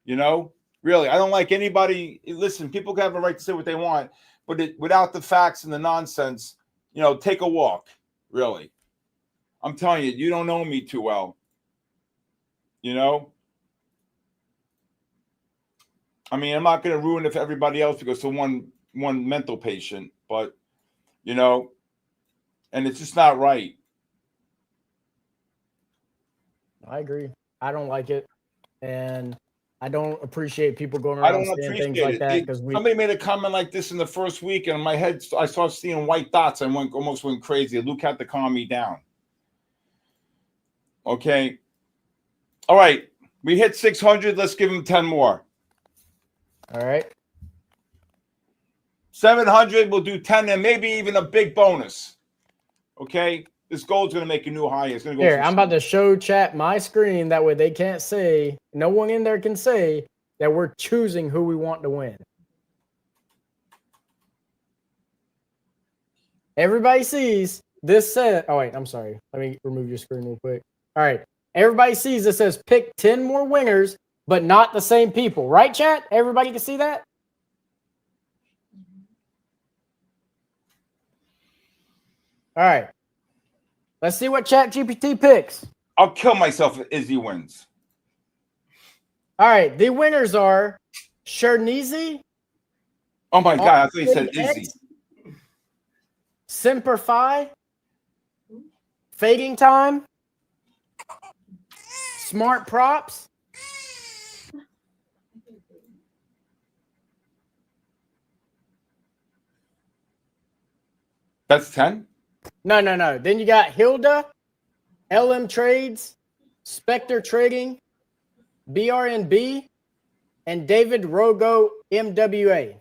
you know, really, I don't like anybody. Listen, people have a right to say what they want, but without the facts and the nonsense, you know, take a walk. Really, I'm telling you, you don't know me too well. You know. I mean, I'm not going to ruin it for everybody else because of one mental patient, but, you know, and it's just not right. I agree. I don't like it. And I don't appreciate people going around saying things like that. Because somebody made a comment like this in the first week, and in my head, I started seeing white dots and almost went crazy. Luke had to calm me down. Okay. All right. We hit 600. Let's give him 10 more. All right. 700, we'll do 10 and maybe even a big bonus. Okay. This gold's going to make a new high. It's going to go. Here, I'm about to show chat my screen. That way they can't say, no one in there can say that we're choosing who we want to win. Everybody sees this says, oh wait, I'm sorry. Let me remove your screen real quick. All right. Everybody sees it says pick 10 more winners, but not the same people. Right, chat? Everybody can see that? All right. Let's see what ChatGPT picks. I'll kill myself if Izzy wins. All right. The winners are Chernezy. Oh my God. I thought you said Izzy. Simplify. Fading Time. Smart Props. That's 10? No. Then you got Hilda, LM Trades, Spectre Trading, BRNB, and David Rogo MWA.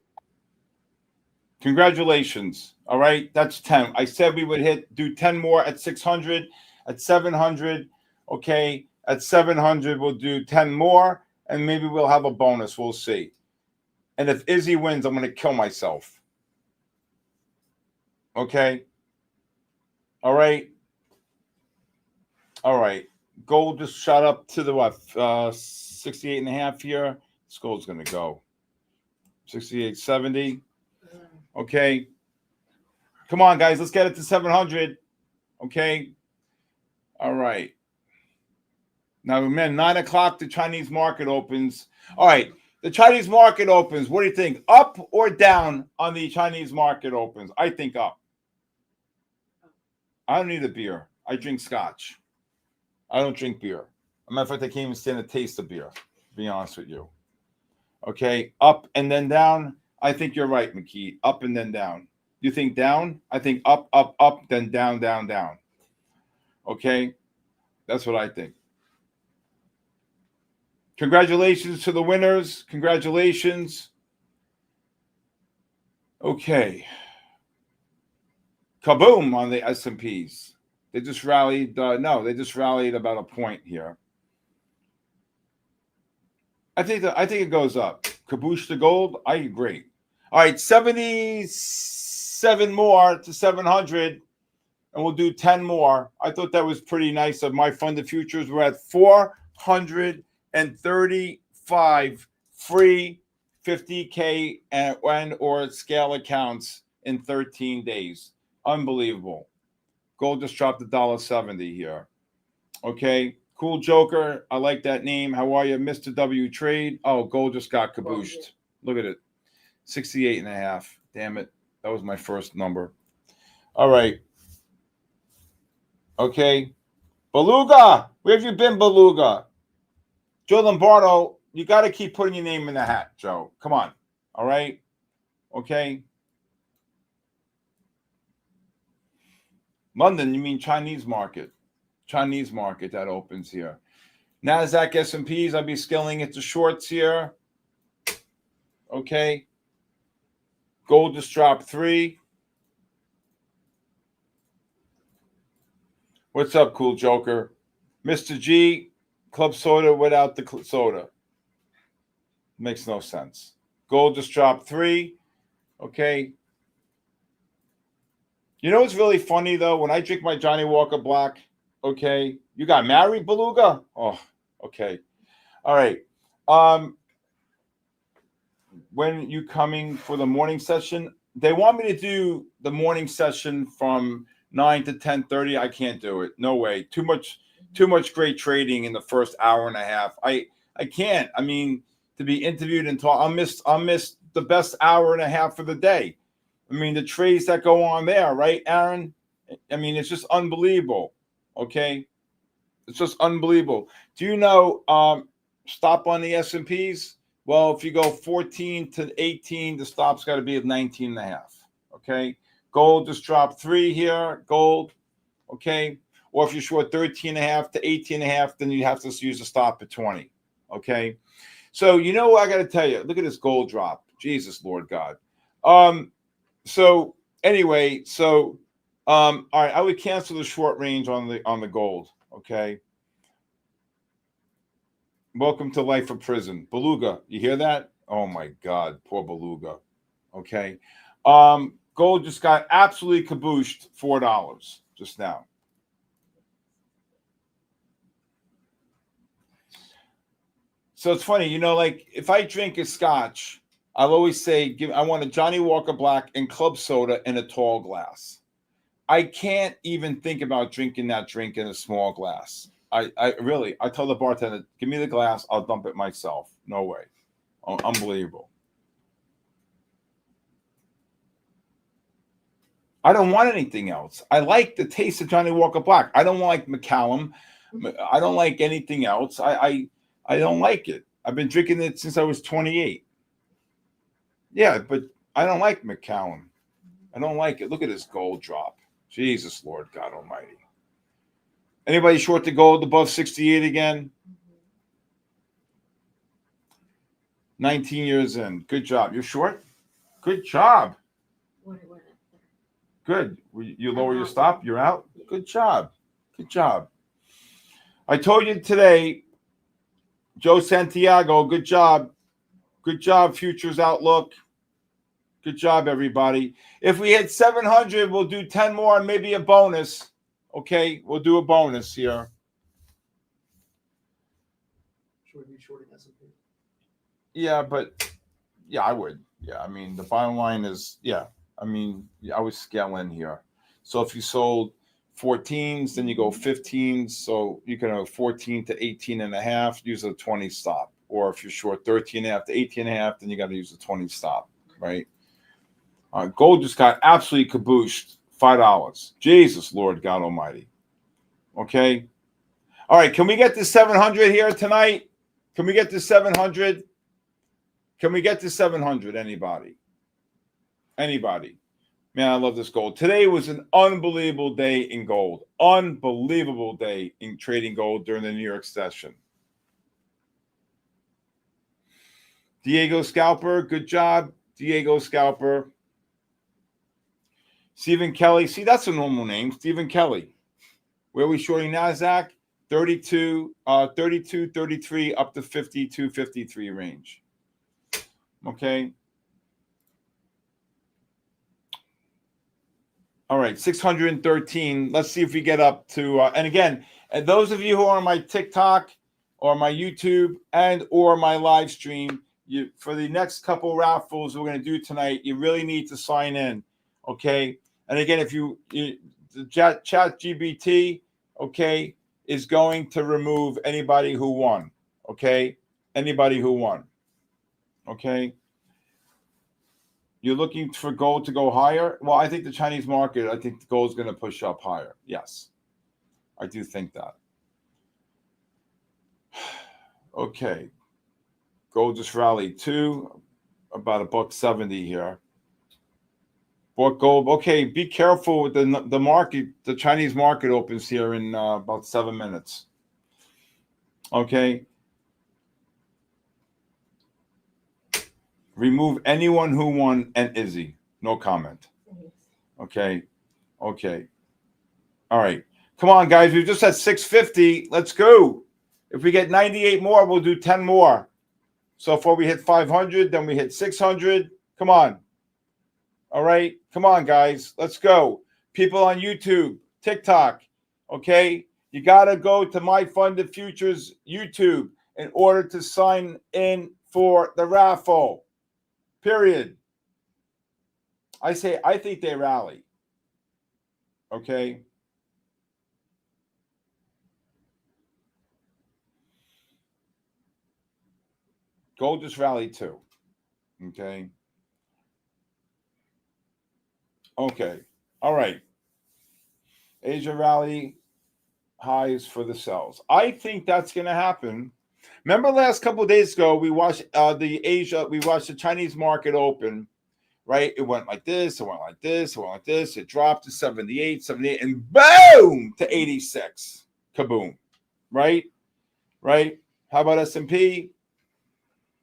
Congratulations. All right. That's 10. I said we would do 10 more at 600, at 700. Okay. At 700, we'll do 10 more, and maybe we'll have a bonus. We'll see. And if Izzy wins, I'm going to kill myself. Okay. All right. All right. Gold just shot up to the what? 68.5 here. This gold's going to go 68.70. Okay. Come on, guys. Let's get it to 700. Okay. All right. Now, man, 9 o'clock, the Chinese market opens. All right. The Chinese market opens. What do you think? Up or down on the Chinese market opens? I think up. I don't need a beer. I drink scotch. I don't drink beer. As a matter of fact, I can't even stand the taste of beer, to be honest with you. Okay. Up and then down. I think you're right, McKee. Up and then down. You think down? I think up, then down, down, down. Okay? That's what I think. Congratulations to the winners. Congratulations. Okay. Kaboom on the S&Ps. They just rallied. They just rallied about a point here. I think it goes up. Kaboosh the gold. I agree. All right, 77 more to 700, and we'll do 10 more. I thought that was pretty nice of MyFundedFutures. We're at 435 free 50K and or scale accounts in 13 days. Unbelievable. Gold just dropped $1.70 here. Okay. Cool Joker. I like that name. How are you, Mr. W Trade? Oh, gold just got kabooshed. Look at it. 68.5. Damn it. That was my first number. All right. Okay. Beluga. Where have you been, Beluga? Joe Lombardo, you got to keep putting your name in the hat, Joe. Come on. All right. Okay. London, you mean Chinese market. Chinese market that opens here. NASDAQ S&Ps, I'll be scaling it to shorts here. Okay. Gold just dropped 3. What's up, Cool Joker? Mr. G, club soda without the soda. Makes no sense. Gold just dropped 3. Okay. You know what's really funny, though? When I drink my Johnny Walker Black, okay, you got married, Beluga? Oh, okay. All right. When you coming for the morning session? They want me to do the morning session from 9 to 10:30. I can't do it. No way. Too much great trading in the first hour and a half. I can't. I mean, to be interviewed and talk, I'll miss the best hour and a half of the day. I mean, the trades that go on there, right, Aaron? I mean, it's just unbelievable. Okay, it's just unbelievable. Do you know stop on the S&Ps? Well, if you go 14 to 18, the stop's got to be at 19.5. Okay, gold just dropped 3 here. Gold, okay, or if you're short 13.5 to 18.5, then you have to use a stop at 20. Okay, so you know what I got to tell you? Look at this gold drop. Jesus, Lord God. So anyway, so All right, I would cancel the short range on the gold. Okay. Welcome to life of prison, Beluga. You hear that? Oh my God, poor Beluga. Okay. Gold just got absolutely cabooshed, $4 just now. So it's funny, you know, like if I drink a scotch, I'll always say, I want a Johnny Walker Black and club soda in a tall glass. I can't even think about drinking that drink in a small glass. I tell the bartender, give me the glass, I'll dump it myself. No way. Unbelievable. I don't want anything else. I like the taste of Johnny Walker Black. I don't like Macallan. I don't like anything else. I don't like it. I've been drinking it since I was 28. Yeah, but I don't like Macallan. I don't like it. Look at this gold drop. Jesus, Lord God Almighty. Anybody short the gold above 68 again? 19 years in. Good job. You're short? Good job. Good. You lower your stop? You're out? Good job. Good job. I told you today, Joe Santiago, good job. Good job, Futures Outlook. Good job, everybody. If we hit 700, we'll do 10 more and maybe a bonus. Okay, we'll do a bonus here. Should we be shorting S&P? Yeah, but yeah, I would. Yeah, I mean, the bottom line is, yeah, I mean, I would scale in here. So if you sold 14s, then you go 15s. So you can have 14 to 18 and a half, use a 20 stop. Or if you're short 13 and a half to 18 and a half, then you got to use a 20 stop, right? Gold just got absolutely cabooshed, $5. Jesus, Lord God Almighty. Okay. All right. Can we get to 700 here tonight? Can we get to 700? Can we get to 700? Anybody? Anybody? Man, I love this gold. Today was an unbelievable day in gold. Unbelievable day in trading gold during the New York session. Diego Scalper, good job. Diego Scalper. Stephen Kelly. See, that's a normal name. Stephen Kelly. Where are we shorting NASDAQ? 32, 33 up to 52, 53 range. Okay. All right, 613. Let's see if we get up to, and again, and those of you who are on my TikTok or my YouTube and or my live stream, for the next couple raffles we're going to do tonight, you really need to sign in, okay? And again, if the chat GBT, okay, is going to remove anybody who won, okay? Anybody who won, okay? You're looking for gold to go higher? Well, I think the Chinese market, I think the gold is going to push up higher. Yes, I do think that. Okay. Gold just rallied too, about $1.70 here. Bought gold. Okay, be careful with the market. The Chinese market opens here in about 7 minutes. Okay. Remove anyone who won and Izzy. No comment. Okay. Okay. All right. Come on, guys. We've just had 650. Let's go. If we get 98 more, we'll do 10 more. So far we hit 500, then we hit 600. Come on. All right. Come on, guys. Let's go. People on YouTube, TikTok. Okay. You got to go to MyFundedFutures YouTube in order to sign in for the raffle. Period. I think they rally. Okay. Gold just rallied too. Okay. Okay. All right. Asia rally highs for the sells. I think that's going to happen. Remember last couple of days ago, we watched the Chinese market open, right? It went like this, it went like this, it went like this. It dropped to 78, and boom, to 86. Kaboom. Right? Right? How about S&P?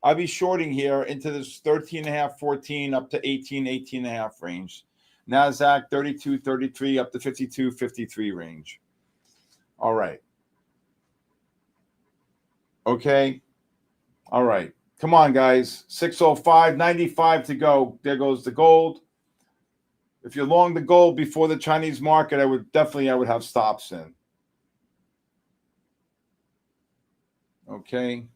I'll be shorting here into this 13.5, 14 up to 18, 18.5 range. NASDAQ 32.33 up to 52.53 range. All right. Okay. All right. Come on, guys. 605, 95 to go. There goes the gold. If you're long the gold before the Chinese market, I would have stops in. Okay.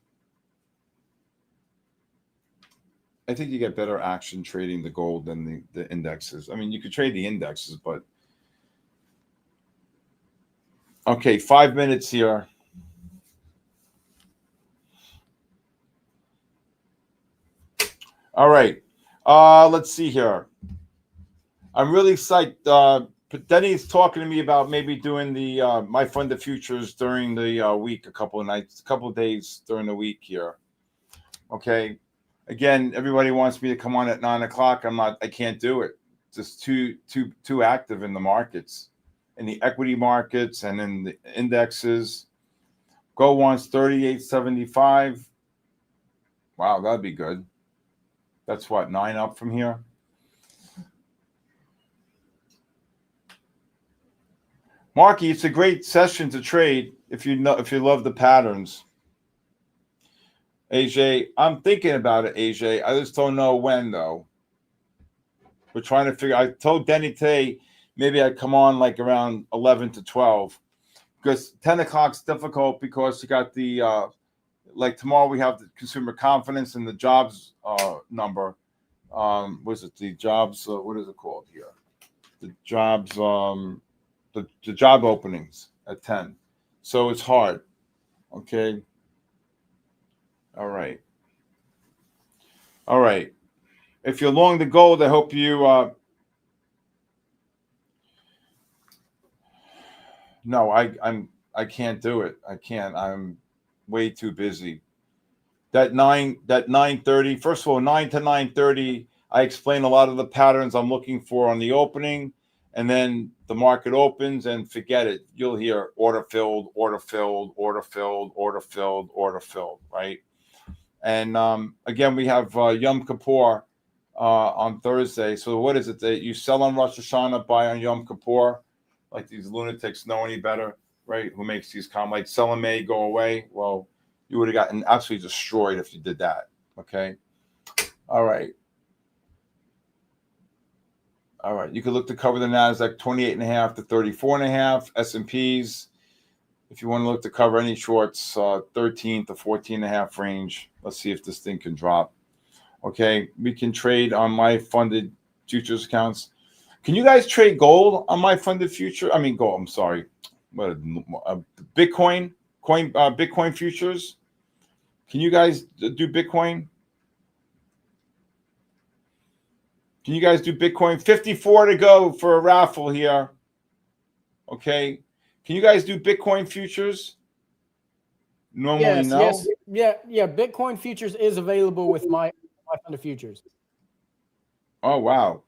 I think you get better action trading the gold than the indexes. I mean, you could trade the indexes, but okay, 5 minutes here. All right. Let's see here. I'm really psyched. Denny's talking to me about maybe doing the MyFundedFutures during the week, a couple of days during the week here. Okay. Again, everybody wants me to come on at 9 o'clock. I can't do it. Just too active in the markets, in the equity markets and in the indexes. Gold wants 38.75. Wow, that'd be good. That's what, 9 up from here. Marky, it's a great session to trade if you love the patterns. AJ, I'm thinking about it, AJ. I just don't know when, though. We're trying to figure. I told Denny today maybe I'd come on like around 11 to 12 because 10 o'clock's difficult because you got the like tomorrow we have the consumer confidence and the jobs number. Was it the jobs? What is it called here? The jobs. The job openings at 10. So it's hard. Okay. All right. All right. If you're long the gold, I hope you no, I can't do it. I can't. I'm way too busy. That 9:30, first of all, 9 to 9:30, I explain a lot of the patterns I'm looking for on the opening. And then the market opens and forget it. You'll hear order filled, order filled, order filled, order filled, order filled, right? And again, we have Yom Kippur on Thursday. So what is it that you sell on Rosh Hashanah, buy on Yom Kippur? Like these lunatics know any better, right? Who makes these comments? Like sell in May, go away. Well, you would have gotten absolutely destroyed if you did that. Okay. All right. All right, you can look to cover the NASDAQ 28.5 to 34.5. S&Ps, if you want to look to cover any shorts, 13 to 14.5 range. Let's see if this thing can drop. Okay, we can trade on my funded futures accounts. Can you guys trade gold on my funded future? I mean, gold. I'm sorry, Bitcoin futures. Can you guys do Bitcoin? Can you guys do Bitcoin? 54 to go for a raffle here. Okay. Can you guys do Bitcoin futures? Normally, no. Yes. Yeah. Bitcoin futures is available with my MyFundedFutures. Oh, wow.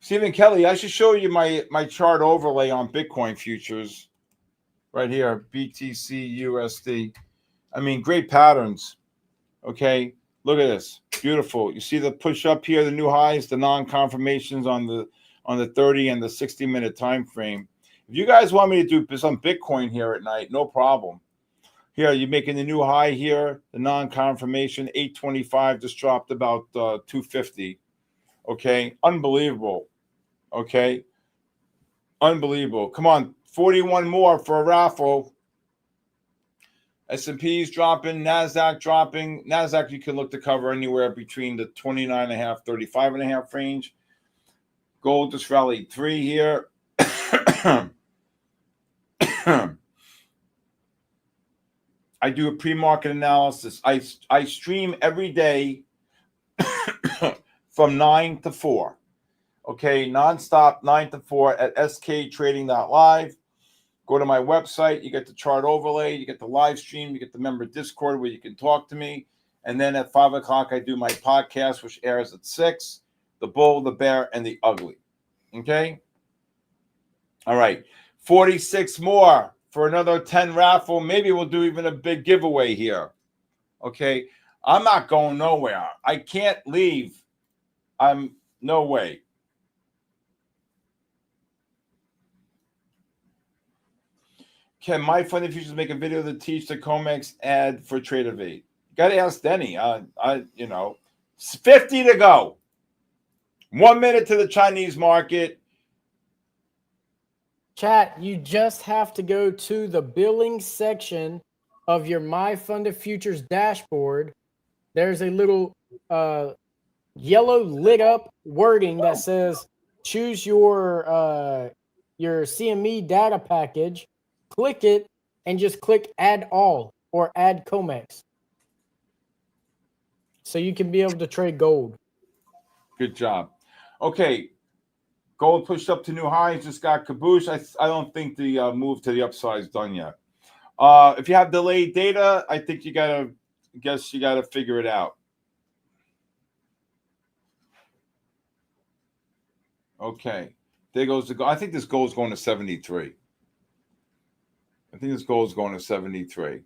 Stephen Kelly, I should show you my chart overlay on Bitcoin futures. Right here, BTC USD. I mean, great patterns. Okay. Look at this. Beautiful. You see the push up here, the new highs, the non-confirmations on the 30 and the 60-minute time frame. If you guys want me to do some Bitcoin here at night, no problem. Here, you're making the new high here, the non-confirmation, 825 just dropped about 250. Okay, unbelievable. Okay, unbelievable. Come on, 41 more for a raffle. S&P's dropping, NASDAQ dropping. NASDAQ you can look to cover anywhere between the 29.5, 35.5 range. Gold just rallied 3 here. I do a pre-market analysis. I stream every day from 9 to 4. Okay, nonstop 9 to 4 at sktrading.live. Go to my website. You get the chart overlay. You get the live stream. You get the member Discord where you can talk to me. And then at 5 o'clock, I do my podcast, which airs at 6. The Bull, the Bear, and the Ugly. Okay? All right. 46 more for another 10 raffle. Maybe we'll do even a big giveaway here. Okay? I'm not going nowhere. I can't leave. No way. Can MyFundedFutures make a video to teach the COMEX ad for Trader V? Got to ask Denny. You know, 50 to go. 1 minute to the Chinese market. Chat, you just have to go to the billing section of your MyFundedFutures dashboard. There's a little yellow lit up wording that says choose your CME data package. Click it and just click add all or add COMEX. So you can be able to trade gold. Good job. Okay. Gold pushed up to new highs, just got caboose. I don't think the move to the upside is done yet. If you have delayed data, I think you gotta figure it out. Okay, there goes the gold. I think this gold's going to 73. I think this gold's going to 73.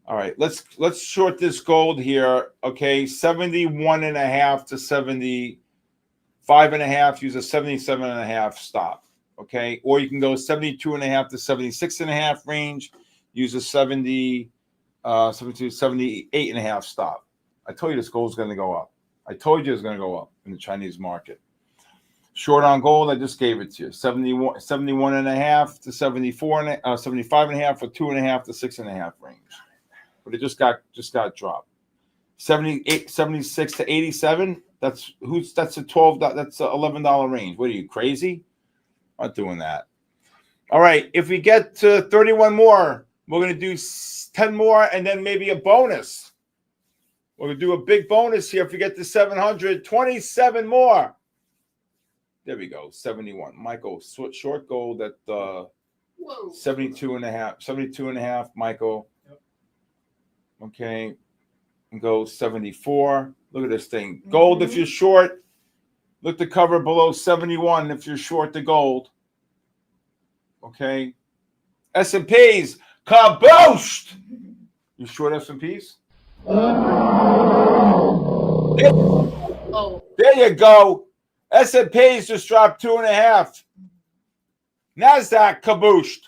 All right, let's short this gold here. Okay, 71.5 to 75.5. Use a 77.5 stop. Okay, or you can go 72.5 to 76.5 range. Use a 78.5 stop. I told you this gold's going to go up. I told you it's going to go up in the Chinese market. Short on gold, I just gave it to you. 71.5 to 75.5 or 2.5 to 6.5 range. But it just got dropped. 76 to 87. That's a $12. That's a $11 range. What are you, crazy? Not doing that. All right. If we get to 31 more, we're going to do 10 more and then maybe a bonus. We're going to do a big bonus here. If we get to 700, 27 more. There we go. 71. Michael, short gold at 72.5. Michael. Yep. Okay. And go 74. Look at this thing. Gold, if you're short, look to cover below 71 if you're short the gold. Okay. S&Ps, kabooshed. You short S&Ps? Oh, There you go. S&Ps just dropped 2.5. NASDAQ kabooshed.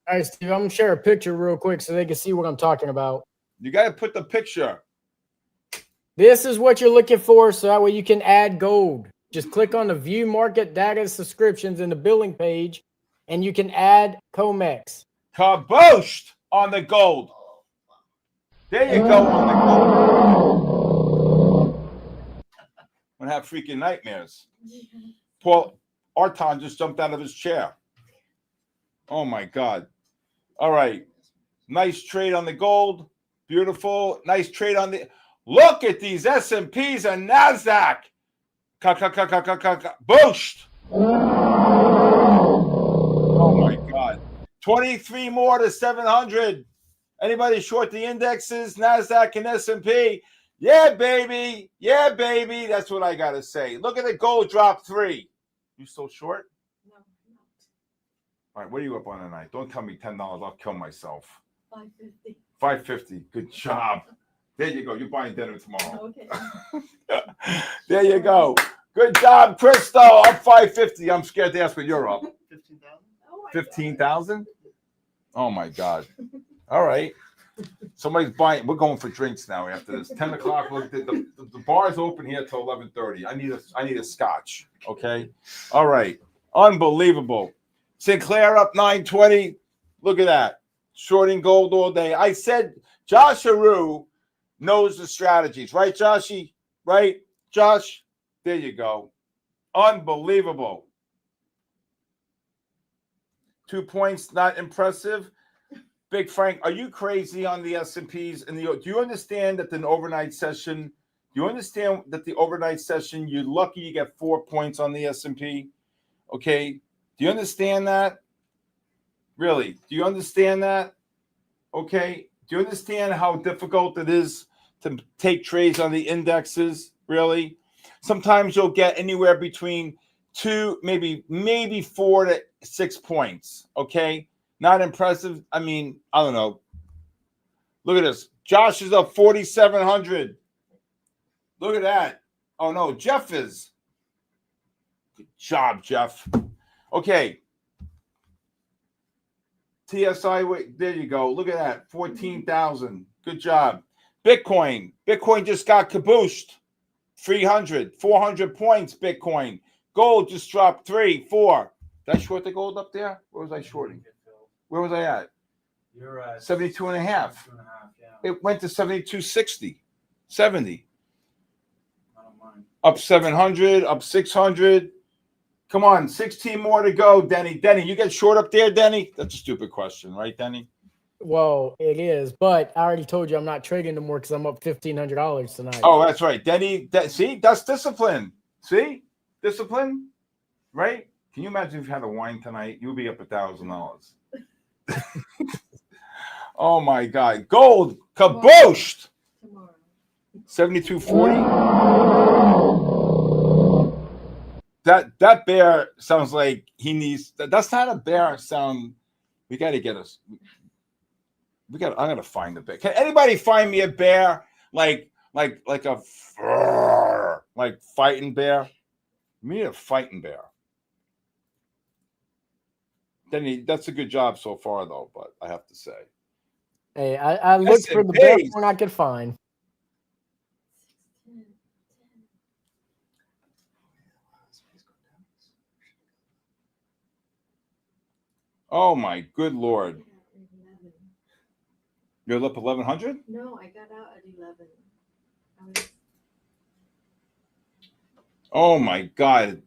All right, Steve, I'm going to share a picture real quick so they can see what I'm talking about. You got to put the picture. This is what you're looking for, so that way you can add gold. Just click on the View Market Data Subscriptions in the billing page, and you can add COMEX. Kabooshed on the gold. There you go on the gold. I'm going to have freaking nightmares. Paul Arton just jumped out of his chair. Oh, my God. All right. Nice trade on the gold. Beautiful. Nice trade on the... Look at these S&Ps and NASDAQ. Booshed. Oh, my God. 23 more to 700. Anybody short the indexes, NASDAQ and S&P? Yeah, baby. Yeah, baby. That's what I got to say. Look at the gold drop 3. You still short? no, not. All right, what are you up on tonight? Don't tell me $10. I'll kill myself. 550. 550. Good job. There you go. You're buying dinner tomorrow. Okay. There you go. Good job, Crystal. Up 550. I'm scared to ask what you're up. 15,000. Oh my 15,000? Oh my God. All right. Somebody's buying. We're going for drinks now after this. 10 o'clock. Look, the bar's open here till 11:30. I need a scotch. Okay. All right. Unbelievable. Sinclair up 920. Look at that. Shorting gold all day. I said Josh Aru knows the strategies, right, Joshy? Right, Josh? There you go. Unbelievable. 2 points, not impressive. Big Frank, are you crazy on the S&Ps? And do you understand that the overnight session? Do you understand that the overnight session? You're lucky you get 4 points on the S&P. Okay, do you understand that? Really? Do you understand that? Okay. Do you understand how difficult it is to take trades on the indexes? Really? Sometimes you'll get anywhere between 2, maybe 4 to 6 points. Okay. Not impressive. I mean, I don't know. Look at this. Josh is up 4,700. Look at that. Oh, no. Jeff is. Good job, Jeff. Okay. TSI, wait, there you go. Look at that, 14,000. Good job. Bitcoin just got cabooshed. 300, 400 points. Bitcoin. Gold just dropped 3, 4. Did I short the gold up there? Where was I shorting? Where was I at? You're at 72 and a half. 72 and a half, yeah. It went to 72.60, 70. I don't mind. Up 700, up 600. Come on, 16 more to go, Denny. Denny, you get short up there, Denny? That's a stupid question, right, Denny? Well, it is, but I already told you I'm not trading no more because I'm up $1,500 tonight. Oh, that's right. Denny, see, that's discipline. See? Discipline, right? Can you imagine if you had a wine tonight? You'll be up $1,000. Oh my God. Gold kabooshed. Tomorrow. 72.40. That bear sounds like he needs. That's not a bear sound. We got to get us. I gotta find a bear. Can anybody find me a bear like a fighting bear? We need a fighting bear. Then that's a good job so far, though. But I have to say, Hey, I looked for the best one I could find. oh my good Lord, you're up 1,100. No, I got out at 11. I was Oh my God.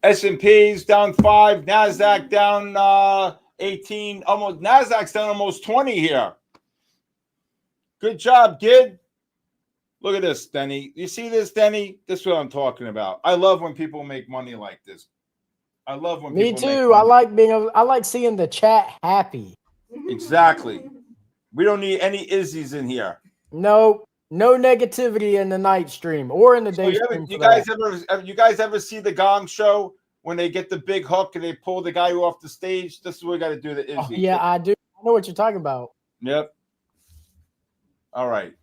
S&P's down 5, NASDAQ down 18, almost NASDAQ's down almost 20 here. Good job, kid. Look at this, Denny. You see this, Denny? This is what I'm talking about. I love when people make money like this. I love when Me people make too. money. I like seeing the chat happy. Exactly. We don't need any Izzies in here. No negativity in the night stream or in the day stream. You guys ever see the Gong Show when they get the big hook and they pull the guy off the stage? This is what we got to do to Izzy. Oh, yeah, I do. I know what you're talking about. Yep. All right.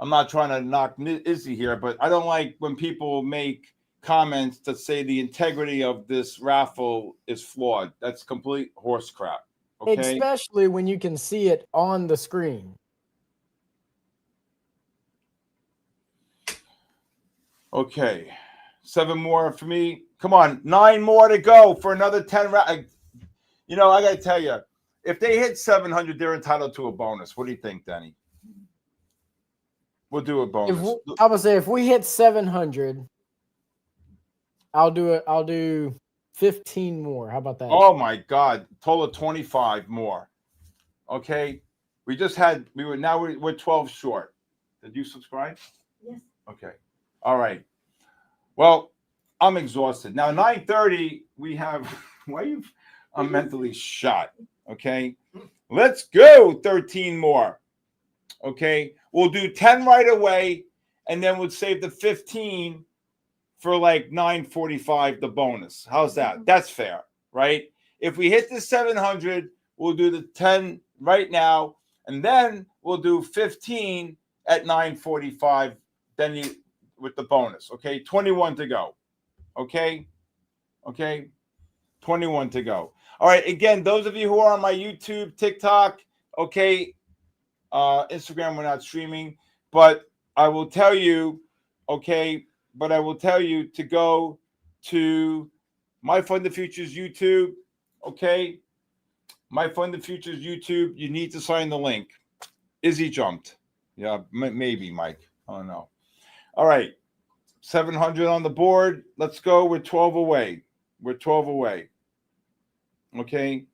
I'm not trying to knock Izzy here, but I don't like when people make comments that say the integrity of this raffle is flawed. That's complete horse crap. Okay. Especially when you can see it on the screen. Okay. 7 more for me. Come on. 9 more to go for another 10 rounds. You know, I got to tell you, if they hit 700, they're entitled to a bonus. What do you think, Danny? We'll do a bonus. I would say if we hit 700, I'll do 15 more. How about that? Oh my God. Total 25 more. Okay. We're 12 short. Did you subscribe? Yes. Okay. All right. Well, I'm exhausted. Now 9:30, we have I'm mentally shot. Okay. Let's go 13 more. Okay. We'll do 10 right away, and then we'll save the 15 for like 9:45, the bonus. How's that? That's fair, right? If we hit the 700, we'll do the 10 right now, and then we'll do 15 at 9:45. Then with the bonus. Okay, 21 to go. Okay, 21 to go. All right. Again, those of you who are on my YouTube, TikTok, okay, Instagram, we're not streaming, but I will tell you, okay. But I will tell you to go to MyFundedFutures YouTube, okay? MyFundedFutures YouTube. You need to sign the link. Izzy jumped. Yeah, maybe, Mike. I don't know. All right. 700 on the board. Let's go. We're 12 away. Okay?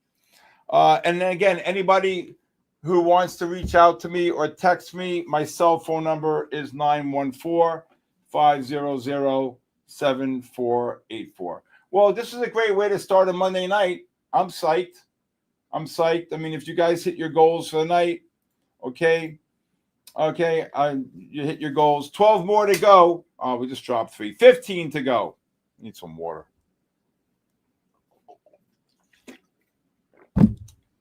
And then again, anybody who wants to reach out to me or text me, my cell phone number is 914-500-7484. Well, this is a great way to start a Monday night. I'm psyched. I mean, if you guys hit your goals for the night, okay, you hit your goals. 12 more to go. Oh, we just dropped 3. 15 to go. Need some water.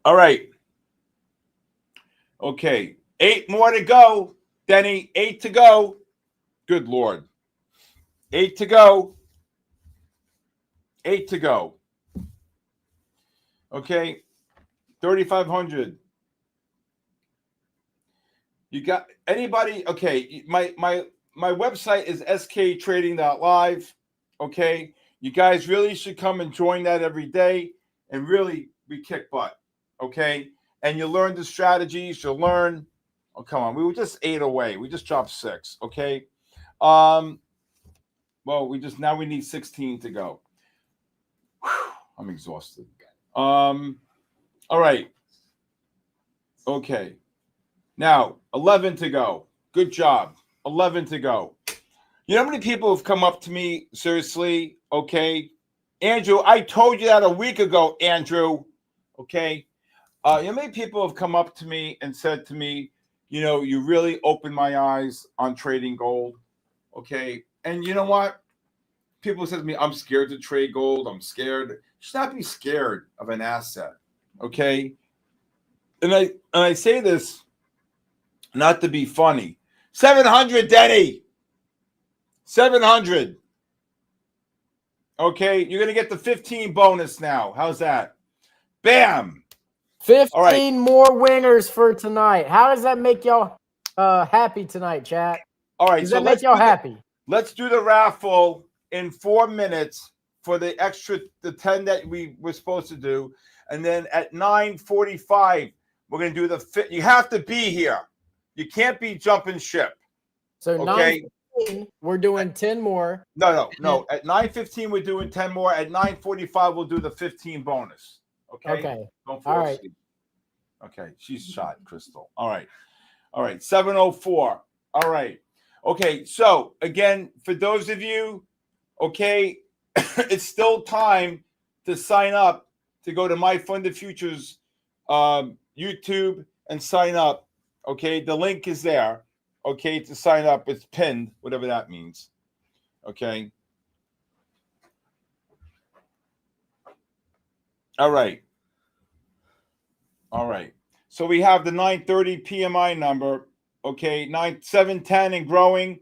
All right. Okay, 8 more to go. Denny, 8 to go. Good Lord. 8 to go. 8 to go. Okay. 3,500. You got anybody? Okay, my website is sktrading.live. Okay, you guys really should come and join that every day, and really we kick butt. Okay, and you learn the strategies. You'll learn. Oh, come on, we were just 8 away. We just dropped 6. Okay, well, we need 16 to go. Whew, I'm exhausted. All right. Okay. Now, 11 to go. Good job. 11 to go. You know how many people have come up to me, seriously? Okay. Andrew, I told you that a week ago, Andrew. Okay. You know how many people have come up to me and said to me, you know, you really opened my eyes on trading gold. Okay. And you know what? People say to me, I'm scared to trade gold. I'm scared. You should not be scared of an asset. Okay. And I say this not to be funny. 700, Denny. 700. Okay, you're gonna get the 15 bonus now. How's that? Bam. 15 more winners for tonight. How does that make y'all happy tonight, chat? All right, Does so that make y'all happy? Let's do the raffle in 4 minutes for the 10 that we were supposed to do, and then at 9:45 we're gonna do the fit. You have to be here. You can't be jumping ship. So Okay. 9:15, we're doing 10 more. No. At 9:15 we're doing 10 more. At 9:45 we'll do the 15 bonus. Okay. Okay. Don't fall All right. asleep. Okay. She's shot, Crystal. All right. 7:04. All right. Okay. So again, for those of you, okay, it's still time to sign up to go to MyFundedFutures YouTube and sign up. Okay, the link is there. Okay, to sign up, it's pinned, whatever that means. Okay. All right. So we have the 930 PMI number. Okay, 710 and growing.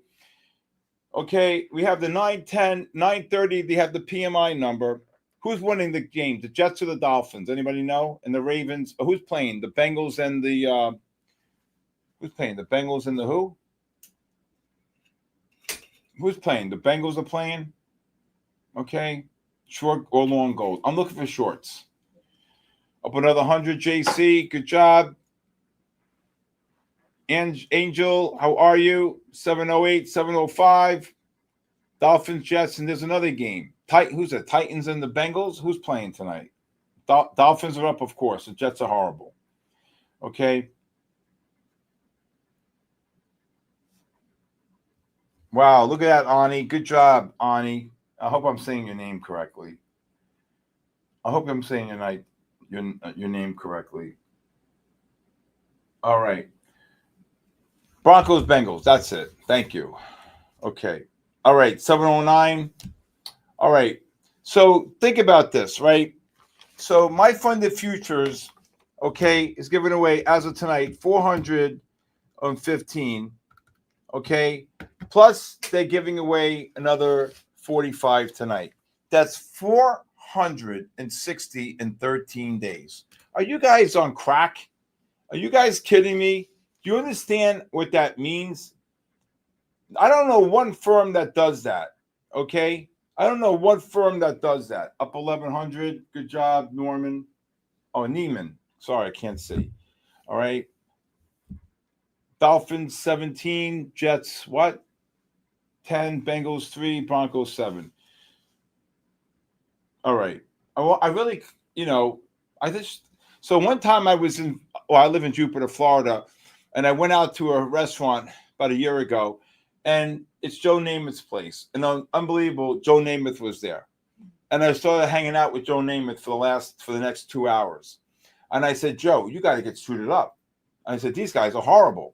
Okay, we have the 910, 930. They have the PMI number. Who's winning the game? The Jets or the Dolphins? Anybody know? And the Ravens? Who's playing? The Bengals and the who's playing? The Bengals and the who? Who's playing? The Bengals are playing. Okay. Short or long gold. I'm looking for shorts. Up another 100, JC. Good job. Angel, how are you? 708, 705. Dolphins, Jets, and there's another game. Who's it? Titans and the Bengals? Who's playing tonight? Dolphins are up, of course. The Jets are horrible. Okay. Wow, look at that, Ani. Good job, Ani. I hope I'm saying your name correctly. I hope I'm saying your name correctly. All right. Broncos, Bengals. That's it. Thank you. Okay. All right. 709. All right. So think about this, right? So MyFundedFutures, okay, is giving away as of tonight 415. Okay. Plus, they're giving away another 45 tonight. That's 460 in 13 days. Are you guys on crack? Are you guys kidding me? Do you understand what that means? I don't know one firm that does that. Okay. I don't know one firm that does that. Up 1,100. Good job, Norman. Oh, Neiman. Sorry, I can't see. All right. Dolphins 17. Jets what? 10. Bengals 3. Broncos 7. All right. I really, so one time I live in Jupiter, Florida, and I went out to a restaurant about a year ago, and it's Joe Namath's place. And unbelievable, Joe Namath was there. And I started hanging out with Joe Namath for the next 2 hours. And I said, Joe, you got to get suited up. I said, these guys are horrible.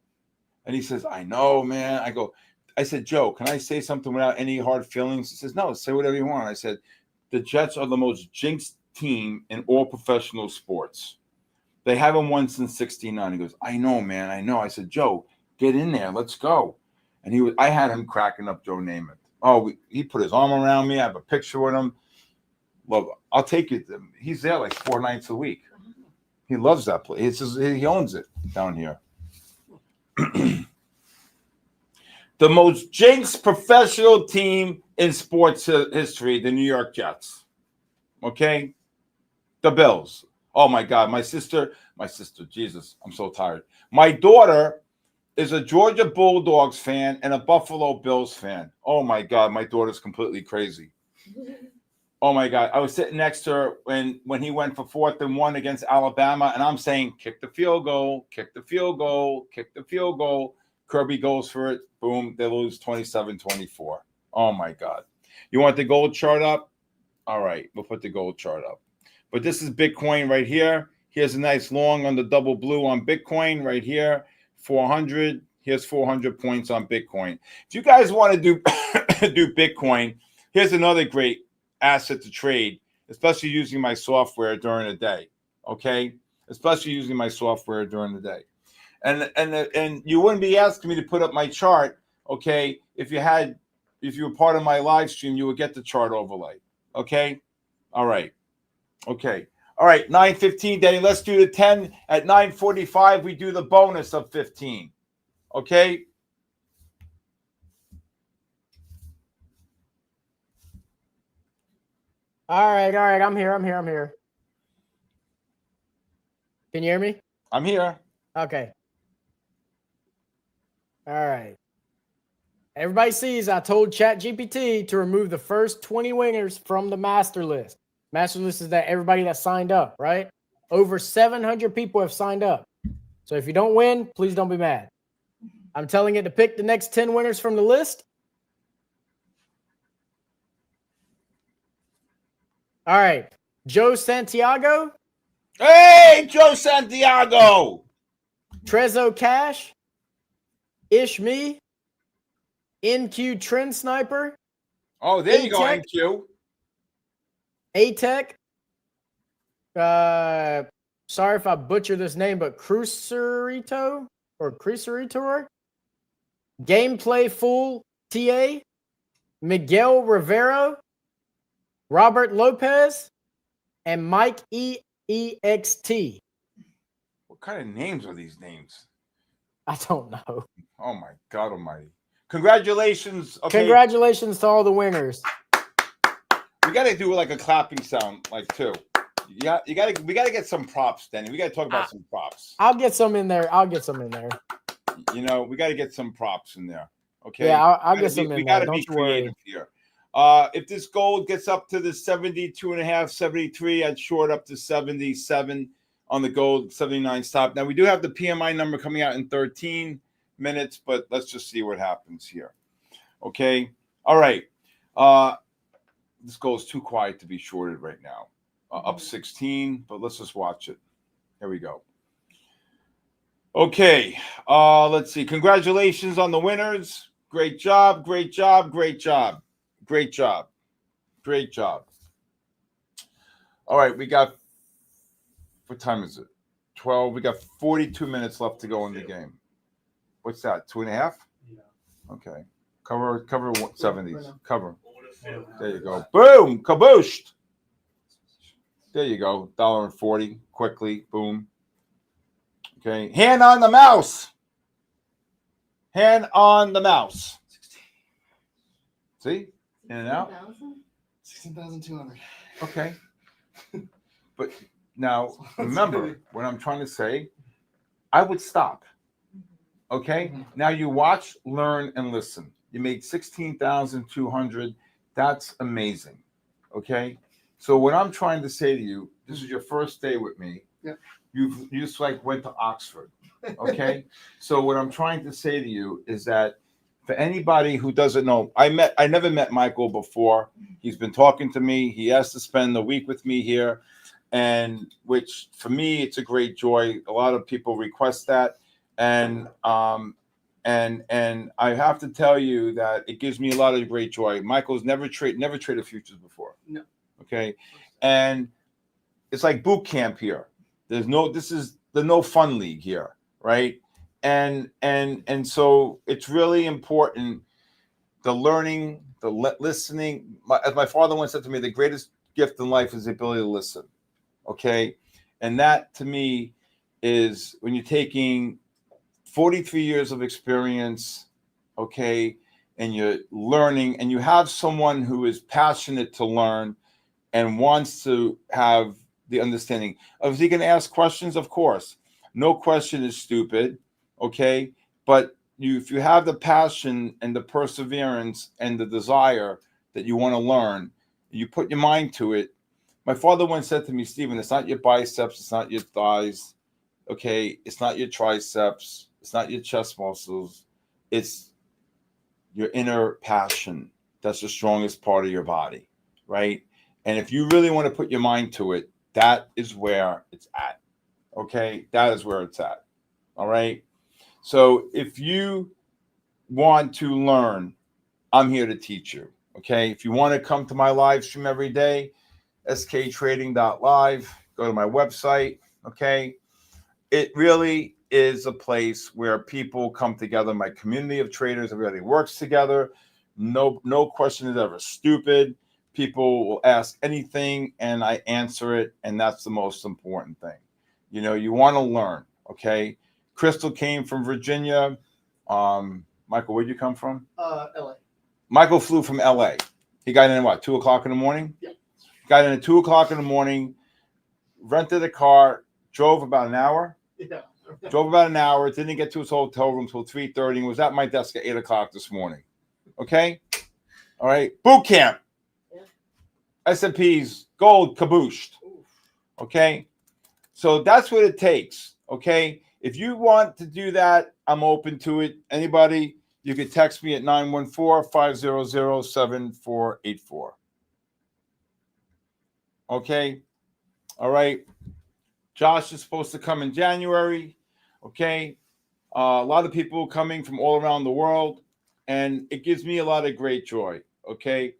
And he says, I know, man. I said, Joe, can I say something without any hard feelings? He says, no, say whatever you want. I said, the Jets are the most jinxed team in all professional sports. They haven't won since 1969. He goes, I know, man. I know. I said, Joe, get in there. Let's go. And I had him cracking up Joe Namath. Oh, he put his arm around me. I have a picture with him. Love, I'll take you. He's there like 4 nights a week. He loves that place. He owns it down here. The most jinxed professional team in sports history, the New York Jets. Okay? The Bills. Oh, my God. My sister, Jesus, I'm so tired. My daughter is a Georgia Bulldogs fan and a Buffalo Bills fan. Oh, my God. My daughter's completely crazy. Oh, my God. I was sitting next to her when he went for 4th and 1 against Alabama, and I'm saying, kick the field goal, kick the field goal, kick the field goal. Kirby goes for it. Boom. They lose 27-24. Oh, my God. You want the gold chart up? All right. We'll put the gold chart up. But this is Bitcoin right here. Here's a nice long on the double blue on Bitcoin right here. 400. Here's 400 points on Bitcoin. If you guys want to do Bitcoin, here's another great asset to trade, especially using my software during the day. Okay? Especially using my software during the day. And you wouldn't be asking me to put up my chart, okay? If you were part of my live stream, you would get the chart overlay. Okay? All right. Okay. All right. 9:15, Danny. Let's do the 10. At 9:45, we do the bonus of 15. Okay? All right. I'm here. Can you hear me? I'm here. Okay. All right. Everybody sees I told ChatGPT to remove the first 20 winners from the master list. Master list is that everybody that signed up, right? Over 700 people have signed up. So if you don't win, please don't be mad. I'm telling it to pick the next 10 winners from the list. All right. Joe Santiago. Hey, Joe Santiago. Trezzo Cash. Ishmi. NQ Trend Sniper. Oh, there you go, A-Tech. NQ. A-Tech. Sorry if I butcher this name, but Crucerito or Cruceritor. Gameplay Fool TA. Miguel Rivero. Robert Lopez. And Mike EEXT. What kind of names are these names? I don't know. Oh, my God almighty. Congratulations. Okay. Congratulations to all the winners. We got to do like a clapping sound, like too. Yeah, we got to get some props, Danny. We got to talk about some props. I'll get some in there. You know, we got to get some props in there. Okay. Yeah, I'll get some in there. We got to Don't be you worry. creative here. If this gold gets up to the 72.5, 73, I'd short up to 77 on the gold, 79 stop. Now we do have the PMI number coming out in 13 minutes, but let's just see what happens here. Okay. All right. This gold is too quiet to be shorted right now. Up 16, but let's just watch it. Here we go. Okay. Let's see. Congratulations on the winners. Great job. Great job. Great job. Great job. Great job. All right. We got, what time is it? 12. We got 42 minutes left to go in the game. What's that? 2.5? Yeah. Okay. Cover 70s. Cover. There you go. Boom. Kabooshed. There you go. $1.40. Quickly. Boom. Okay. Hand on the mouse. Hand on the mouse. See? In and out. 16,200. Okay. But now, remember what I'm trying to say. I would stop. Okay? Now you watch, learn, and listen. You made 16,200. That's amazing. Okay? So what I'm trying to say to you, this is your first day with me. Yep. You just like went to Oxford. Okay? So what I'm trying to say to you is that for anybody who doesn't know, I never met Michael before. He's been talking to me. He has to spend the week with me here. And which for me, it's a great joy. A lot of people request that. And I have to tell you that it gives me a lot of great joy. Michael's never traded futures before. No. Okay. And it's like boot camp here. This is the no fun league here, right? And so it's really important, the learning, the listening. As my father once said to me, the greatest gift in life is the ability to listen. Okay. And that to me is when you're taking 43 years of experience, okay, and you're learning, and you have someone who is passionate to learn and wants to have the understanding. Is he going to ask questions? Of course. No question is stupid, okay? But if you have the passion and the perseverance and the desire that you want to learn, you put your mind to it. My father once said to me, Stephen, it's not your biceps, it's not your thighs, okay? It's not your triceps, it's not your chest muscles, it's your inner passion. That's the strongest part of your body, right? And if you really want to put your mind to it, that is where it's at, okay? That is where it's at, all right? So if you want to learn, I'm here to teach you, okay? If you want to come to my live stream every day, sktrading.live, go to my website, okay? It really is a place where people come together. My community of traders, everybody works together. No question is ever stupid. People will ask anything and I answer it, and that's the most important thing. You know, you want to learn, okay? Crystal came from Virginia. Michael, where'd you come from? LA. Michael flew from LA. He got in at what, 2 o'clock in the morning? Yep. Got in at 2 o'clock in the morning, rented a car, drove about an hour. Yeah. Drove about an hour, didn't get to his hotel room until 3:30, and was at my desk at 8 o'clock this morning. Okay? All right. Boot camp. S&P's gold cabooshed. Okay? So that's what it takes. Okay? If you want to do that, I'm open to it. Anybody, you can text me at 914-500-7484. Okay? All right. Josh is supposed to come in January. Okay. A lot of people coming from all around the world, and it gives me a lot of great joy. Okay.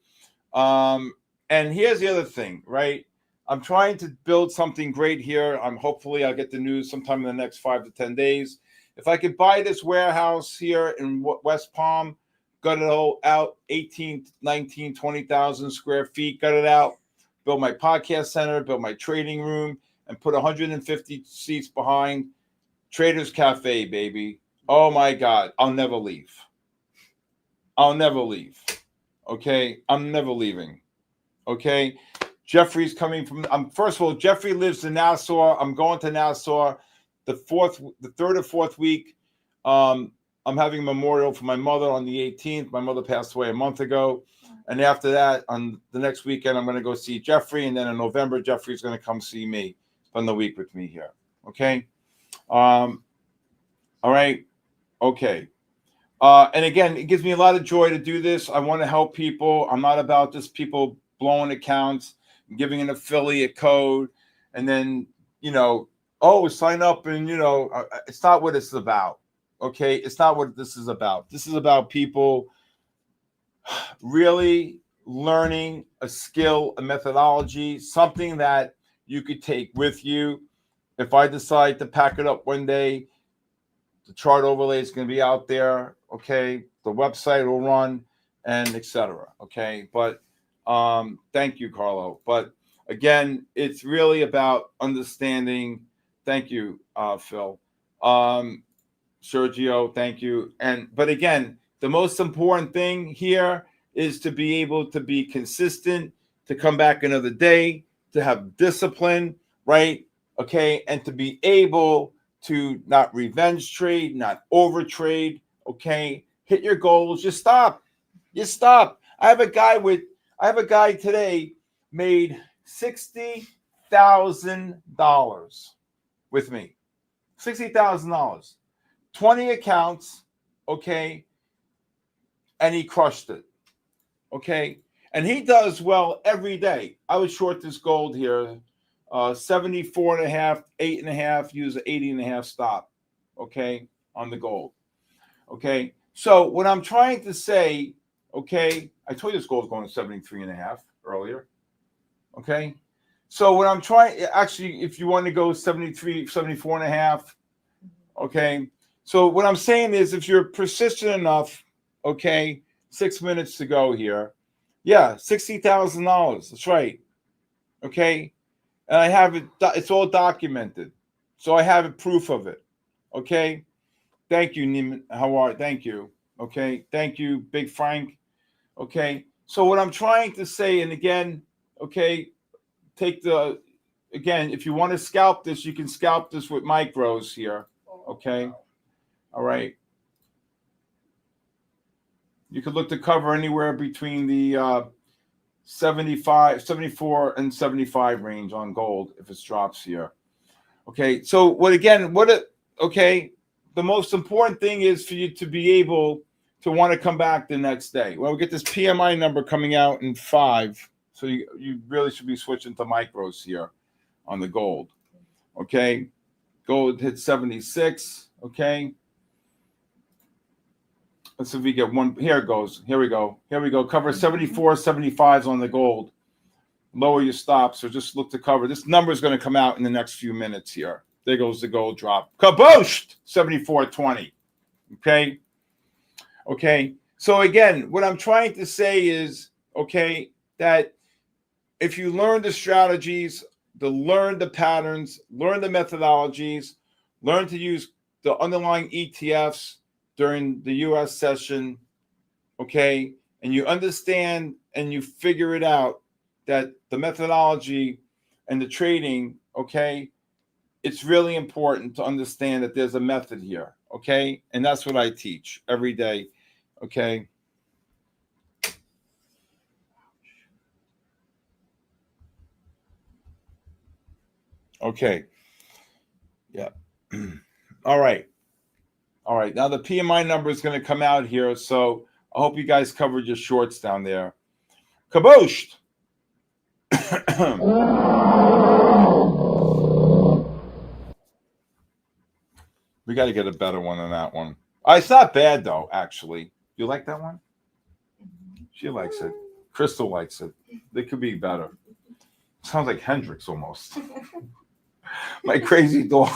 And here's the other thing, right? I'm trying to build something great here. Hopefully I'll get the news sometime in the next 5 to 10 days. If I could buy this warehouse here in West Palm, gut it all out, 18, 19, 20,000 square feet, gut it out, build my podcast center, build my trading room, and put 150 seats behind Traders Cafe, baby. Oh my God, I'll never leave. I'll never leave. Okay, I'm never leaving. Okay, Jeffrey's coming from. First of all, Jeffrey lives in Nassau. I'm going to Nassau, the third or fourth week. I'm having a memorial for my mother on the 18th. My mother passed away a month ago, and after that, on the next weekend, I'm going to go see Jeffrey, and then in November, Jeffrey's going to come see me. Spend the week with me here. Okay. All right. Okay. And again, it gives me a lot of joy to do this. I want to help people. I'm not about just people blowing accounts, giving an affiliate code, and then, sign up and, it's not what it's about. Okay. It's not what this is about. This is about people really learning a skill, a methodology, something that you could take with you. If I decide to pack it up one day, the chart overlay is going to be out there. Okay. The website will run and etc. Okay. But thank you, Carlo. But again, it's really about understanding. Thank you, Phil. Sergio, thank you. But again, the most important thing here is to be able to be consistent, to come back another day, to have discipline, right? Okay. And to be able to not revenge trade, not over trade. Okay. Hit your goals. You stop. I have a guy today made $60,000 with me. $60,000. 20 accounts. Okay. And he crushed it. Okay. And he does well every day. I would short this gold here, 74.5, 8.5, use an 80.5 stop, okay, on the gold. Okay. So what I'm trying to say, okay, I told you this gold's going to 73.5 earlier. Okay. So what I'm trying, actually, if you want to go 73, 74.5, okay. So what I'm saying is if you're persistent enough, okay, 6 minutes to go here. Yeah, $60,000. That's right. Okay. and I have it. It's all documented, so I have a proof of it. Okay. Thank you, Neiman. How are? Thank you. Okay. Thank you, Big Frank. Okay. So what I'm trying to say, and again, okay, again, if you want to scalp this, you can scalp this with micros here. Okay. All right. You could look to cover anywhere between the 74 and 75 range on gold if it drops here. Okay. So okay. The most important thing is for you to be able to want to come back the next day. Well, we get this PMI number coming out in 5. So you really should be switching to micros here on the gold. Okay. Gold hit 76. Okay. Let's see if we get one. Here it goes. Here we go. Here we go. Cover 74, 75s on the gold. Lower your stops or just look to cover. This number is going to come out in the next few minutes here. There goes the gold drop. Kabooshed! 74.20. Okay. Okay. So again, what I'm trying to say is, okay, that if you learn the strategies, learn the patterns, learn the methodologies, learn to use the underlying ETFs during the US session, okay, and you understand and you figure it out that the methodology and the trading, okay, it's really important to understand that there's a method here, okay? And that's what I teach every day, okay? Okay. Yeah. All right. All right. Now the PMI number is going to come out here, so I hope you guys covered your shorts down there. Kabooshed! We got to get a better one than that one. It's not bad, though, actually. You like that one? She likes it. Crystal likes it. They could be better. Sounds like Hendrix almost. My crazy dog.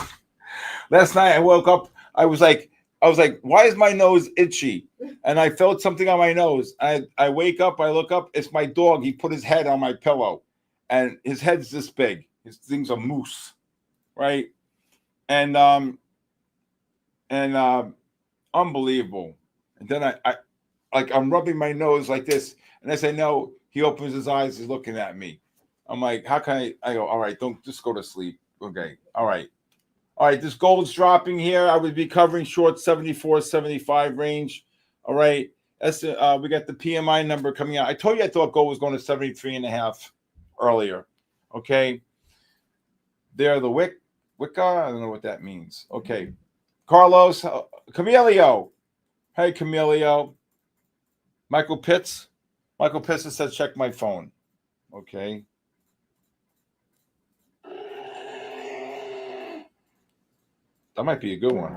Last night I woke up. I was like, why is my nose itchy? And I felt something on my nose. I wake up, I look up. It's my dog. He put his head on my pillow. And his head's this big. His thing's a moose. Right? And unbelievable. And then I'm rubbing my nose like this, and I say no. He opens his eyes, he's looking at me. I'm like, how can I go, all right, don't just go to sleep. Okay, all right, this gold's dropping here. I would be covering short 74, 75 range. All right, that's we got the PMI number coming out. I told you I thought gold was going to 73.5 earlier. Okay, there the Wicca. I don't know what that means. Okay. Carlos, Camilio. Hey, Camilio. Michael Pitts. Michael Pitts says, check my phone. Okay. That might be a good one.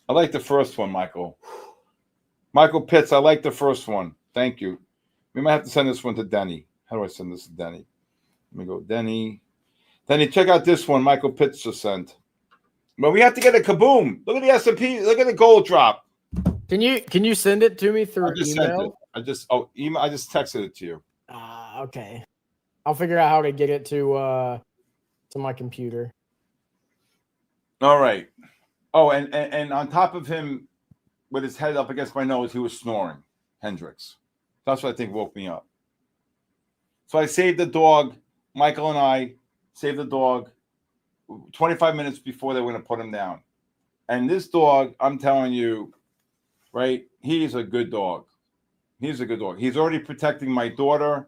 I like the first one, Michael. Michael Pitts, I like the first one. Thank you. We might have to send this one to Denny. How do I send this to Denny? Let me go, Denny. Denny, check out this one. Michael Pitts just sent. But we have to get a kaboom. Look at the S&P. Look at the gold drop. Can you send it to me through I just email? Sent it. Email. I just texted it to you. Okay. I'll figure out how to get it to my computer. All right. Oh, and on top of him, with his head up against my nose, he was snoring. Hendrix. That's what I think woke me up. So I saved the dog. Michael and I saved the dog 25 minutes before they were going to put him down. And this dog, I'm telling you, right, he's a good dog. He's a good dog. He's already protecting my daughter.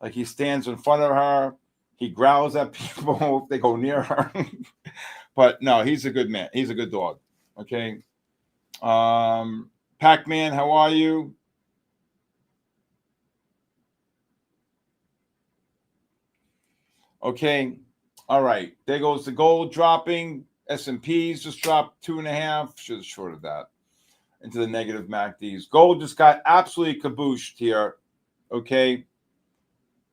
Like, he stands in front of her. He growls at people if they go near her. But no, he's a good man. He's a good dog. Okay. Pac-Man, how are you? Okay. All right. There goes the gold dropping. S&Ps just dropped 2.5. Should have shorted that into the negative MACDs. Gold just got absolutely kabooshed here. Okay.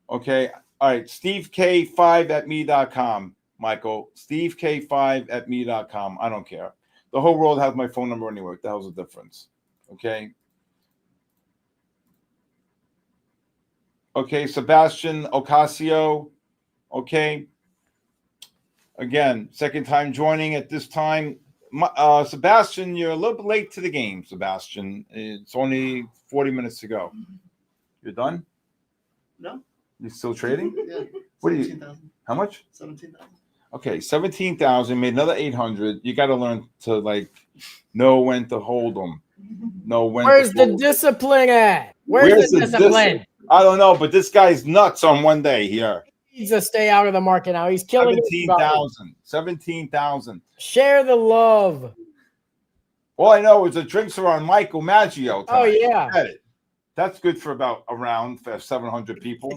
Okay. All right. SteveK5@me.com, Michael. SteveK5@me.com. I don't care. The whole world has my phone number anyway. What the hell's the difference? Okay. Okay, Sebastian Ocasio. Okay. Again, second time joining at this time. Sebastian, you're a little bit late to the game, Sebastian. It's only 40 minutes to go. You're done? No. You still trading? Yeah. What do you? 17,000. How much? 17,000. Okay, 17,000. Made another 800. You got to learn to like know when to hold them. Know when. Where's to the fold. discipline at? Where's the discipline? I don't know, but this guy's nuts on one day here. He needs to stay out of the market now. He's killing 17,000. 17,000. Share the love. All I know is the drinks are on Michael Maggio tonight. Oh, yeah. Get it. That's good for about around 700 people.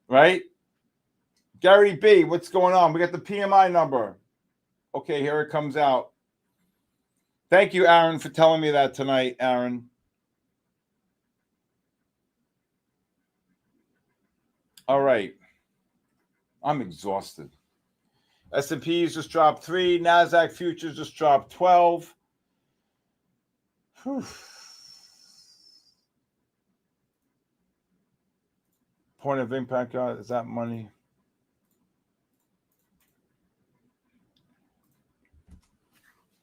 Right? Gary B, what's going on? We got the PMI number. Okay, here it comes out. Thank you, Aaron, for telling me that tonight, Aaron. All right. I'm exhausted. S&Ps just dropped 3. NASDAQ futures just dropped 12. Whew. Point of impact, is that money?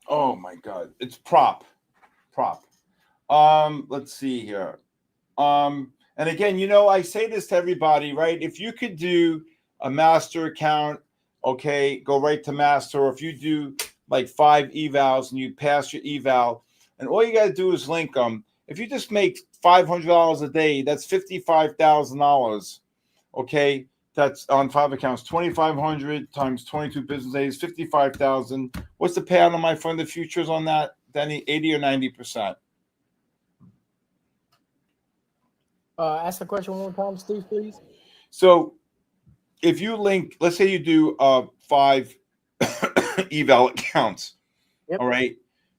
Oh my God. It's prop. Let's see here. And again, you know, I say this to everybody, right? If you could do a master account, okay, go right to master. Or if you do like 5 evals and you pass your eval, and all you got to do is link them. If you just make $500 a day, that's $55,000. Okay, that's on 5 accounts. 2,500 times 22 business days, 55,000. What's the payout on MyFundedFutures on that, Danny? 80 or 90%? Ask the question one more time, Steve, please. So if you link, let's say you do 5 eval accounts, Yep. all right,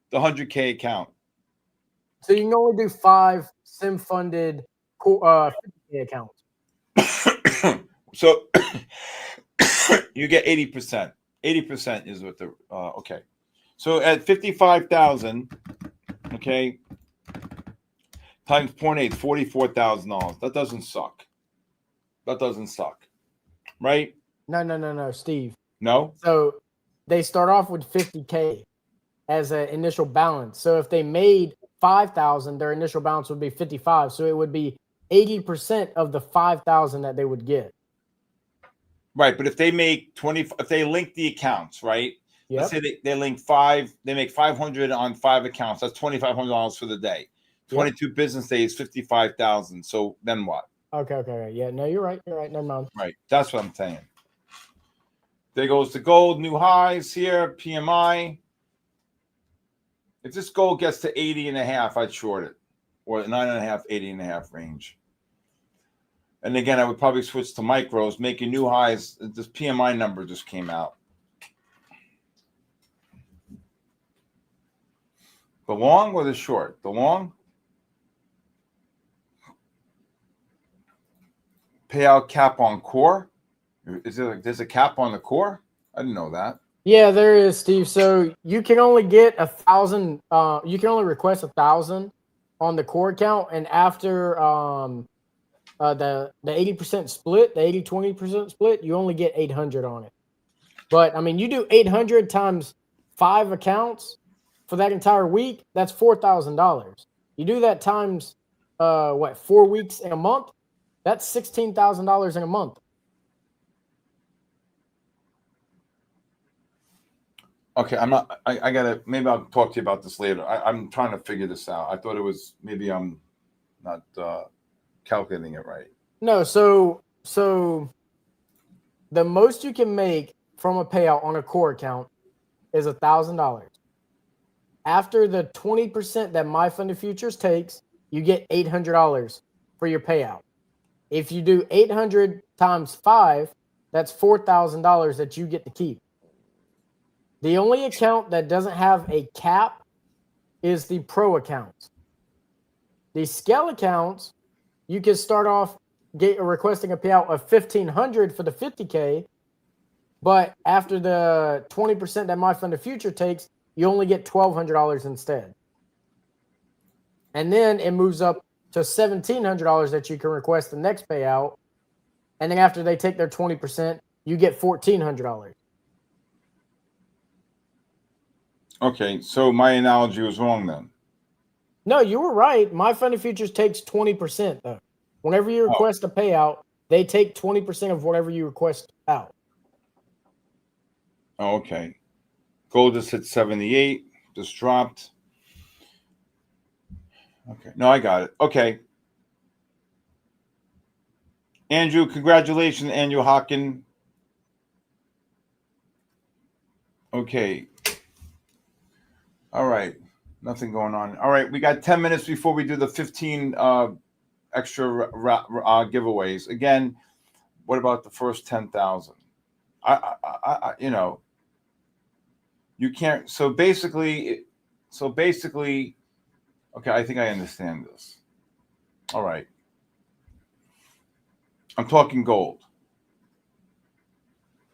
the 100K account. So you can only do 5 sim-funded 50K accounts. So you get 80%. 80% is what the okay. So at 55,000, okay, times 0.8, $44,000. That doesn't suck. That doesn't suck, right? No, Steve. No. So they start off with 50K as an initial balance. So if they made 5,000, their initial balance would be 55. So it would be 80% of the 5,000 that they would get. Right, but if they make 20, if they link the accounts, right? Yep. Let's say they link 5, they make 500 on 5 accounts. That's $2,500 for the day. 22 business days, 55,000. So then what? Okay. Yeah, no, you're right. Never mind. Right, that's what I'm saying. There goes the gold, new highs here, PMI. If this gold gets to 80.5, I'd short it, or 9.5, 80.5 range. And again, I would probably switch to micros, making new highs. This PMI number just came out. The long or the short? The long? Payout cap on core? Is there there's a cap on the core? I didn't know that. Yeah, there is, Steve. So you can only get 1,000. You can only request 1,000 on the core account, and after the 80% split, the 80-20% split, you only get 800 on it. But I mean, you do 800 times 5 accounts for that entire week. That's $4,000. You do that times 4 weeks in a month. That's $16,000 in a month. Okay, I'm not. I gotta. Maybe I'll talk to you about this later. I'm trying to figure this out. I thought it was maybe I'm not calculating it right. No, so the most you can make from a payout on a core account is $1,000. After the 20% that MyFundedFutures takes, you get $800 for your payout. If you do 800 times 5, that's $4,000 that you get to keep. The only account that doesn't have a cap is the pro accounts. The scale accounts, you can start off requesting a payout of $1,500 for the 50K, but after the 20% that MyFundedFuture takes, you only get $1,200 instead. And then it moves up to $1,700 that you can request the next payout. And then after they take their 20%, you get $1,400. Okay, so my analogy was wrong then. No, you were right. MyFundedFutures takes 20% though. Whenever you request a payout, they take 20% of whatever you request out. Oh, okay. Gold just hit 78, just dropped. Okay, no, I got it. Okay. Andrew, congratulations, Andrew Hawken. Okay. All right. Nothing going on. All right. We got 10 minutes before we do the 15 extra giveaways. Again, what about the first 10,000? I you know, you can't. So basically, okay, I think I understand this. All right. I'm talking gold.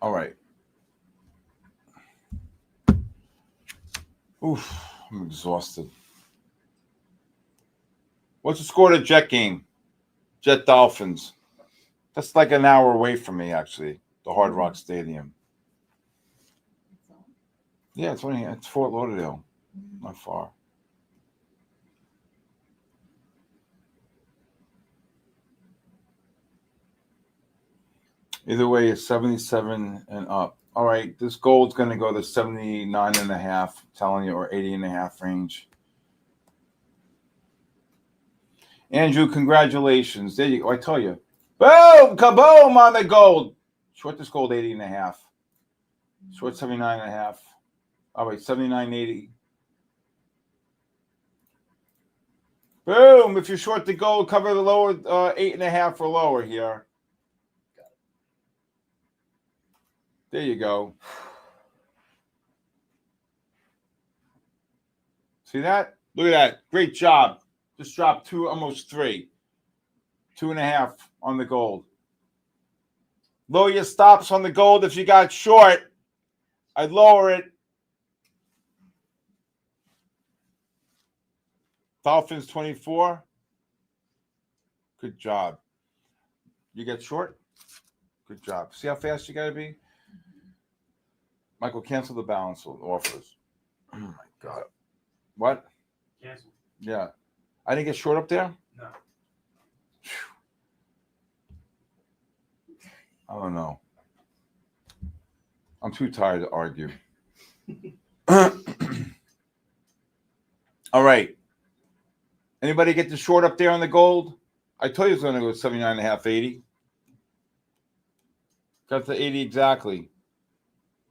All right. Oof, I'm exhausted. What's the score to Jet game? Jet Dolphins. That's like an hour away from me, actually. The Hard Rock Stadium. Yeah, it's Fort Lauderdale. Not far. Either way, it's 77 and up. All right, this gold's going to go to 79 and a half, telling you, or 80 and a half range. Andrew, congratulations. There you go. I tell you. Boom! Kaboom on the gold. Short this gold 80 and a half. Short 79 and a half. All right, 79.80. Boom! If you're short the gold, cover the lower 8.5 or lower here. There you go. See that? Look at that. Great job. Just dropped 2, almost 3. 2.5 on the gold. Lower your stops on the gold if you got short. I'd lower it. Dolphins 24. Good job. You get short? Good job. See how fast you got to be? Michael, cancel the balance offers. Oh, my God. What? Cancel. Yeah. I didn't get short up there? No. I don't know. I'm too tired to argue. All right. Anybody get the short up there on the gold? I told you it's going to go 79.5, 80. Got the 80 exactly.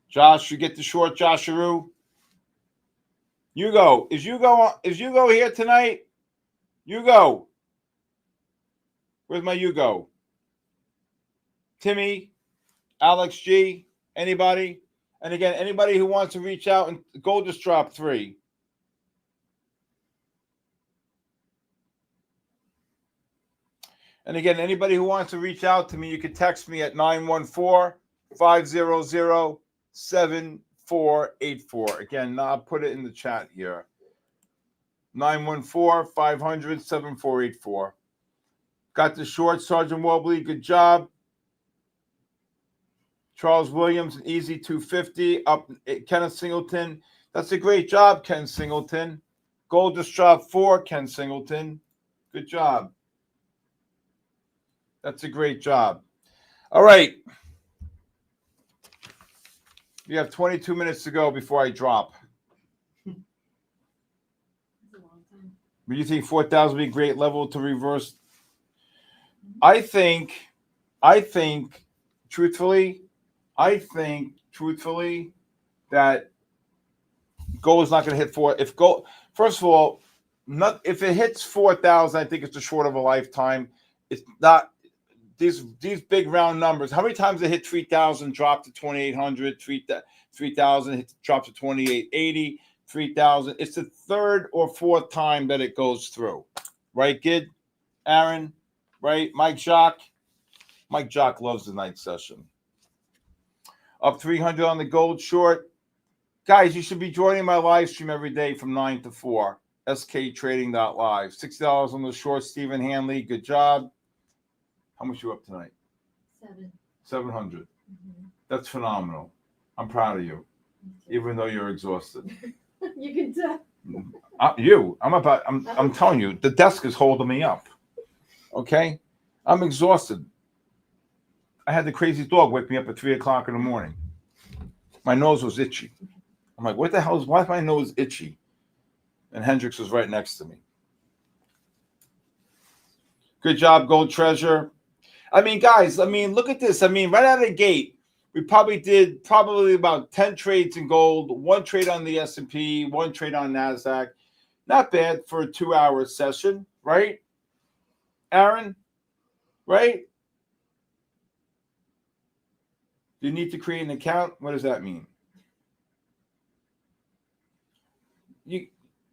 Josh, you get the short, Josharoo. You go. Is you go here tonight? You go. Where's my you go? Timmy, Alex G, anybody? And again, anybody who wants to reach out, and gold just dropped 3. And again, anybody who wants to reach out to me, you can text me at 914-500-7484. Again, I'll put it in the chat here. 914-500-7484. Got the short, Sergeant Wobley. Good job. Charles Williams, easy 250. Up, Kenneth Singleton. That's a great job, Ken Singleton. Gold just dropped 4, Ken Singleton. Good job. That's a great job. All right. We have 22 minutes to go before I drop. That's a long time. Do you think 4,000 would be a great level to reverse? I think, truthfully, that gold is not going to hit 4. If gold, first of all, if it hits 4,000, I think it's a short of a lifetime. It's not these big round numbers. How many times they hit 3,000, drop to 2,800, 3,000, drop to 2,880, 3,000? It's the third or fourth time that it goes through, right, Gid, Aaron, right? Mike Jock loves the night session. Up 300 on the gold short. Guys, you should be joining my live stream every day from 9 to 4. SKTrading.live. $60 on the short. Stephen Hanley, good job. How much you up tonight? 700. That's phenomenal. I'm proud of you, even though you're exhausted. You can tell. I'm telling you, the desk is holding me up. Okay, I'm exhausted. I had the crazy dog wake me up at 3 o'clock in the morning. My nose was itchy. I'm like, what the hell why is my nose itchy? And Hendrix was right next to me. Good job, Gold Treasure. I mean, guys, look at this. Right out of the gate, we probably did about 10 trades in gold, 1 trade on the S&P, 1 trade on NASDAQ. Not bad for a 2-hour session, right? Aaron, right? Do you need to create an account? What does that mean?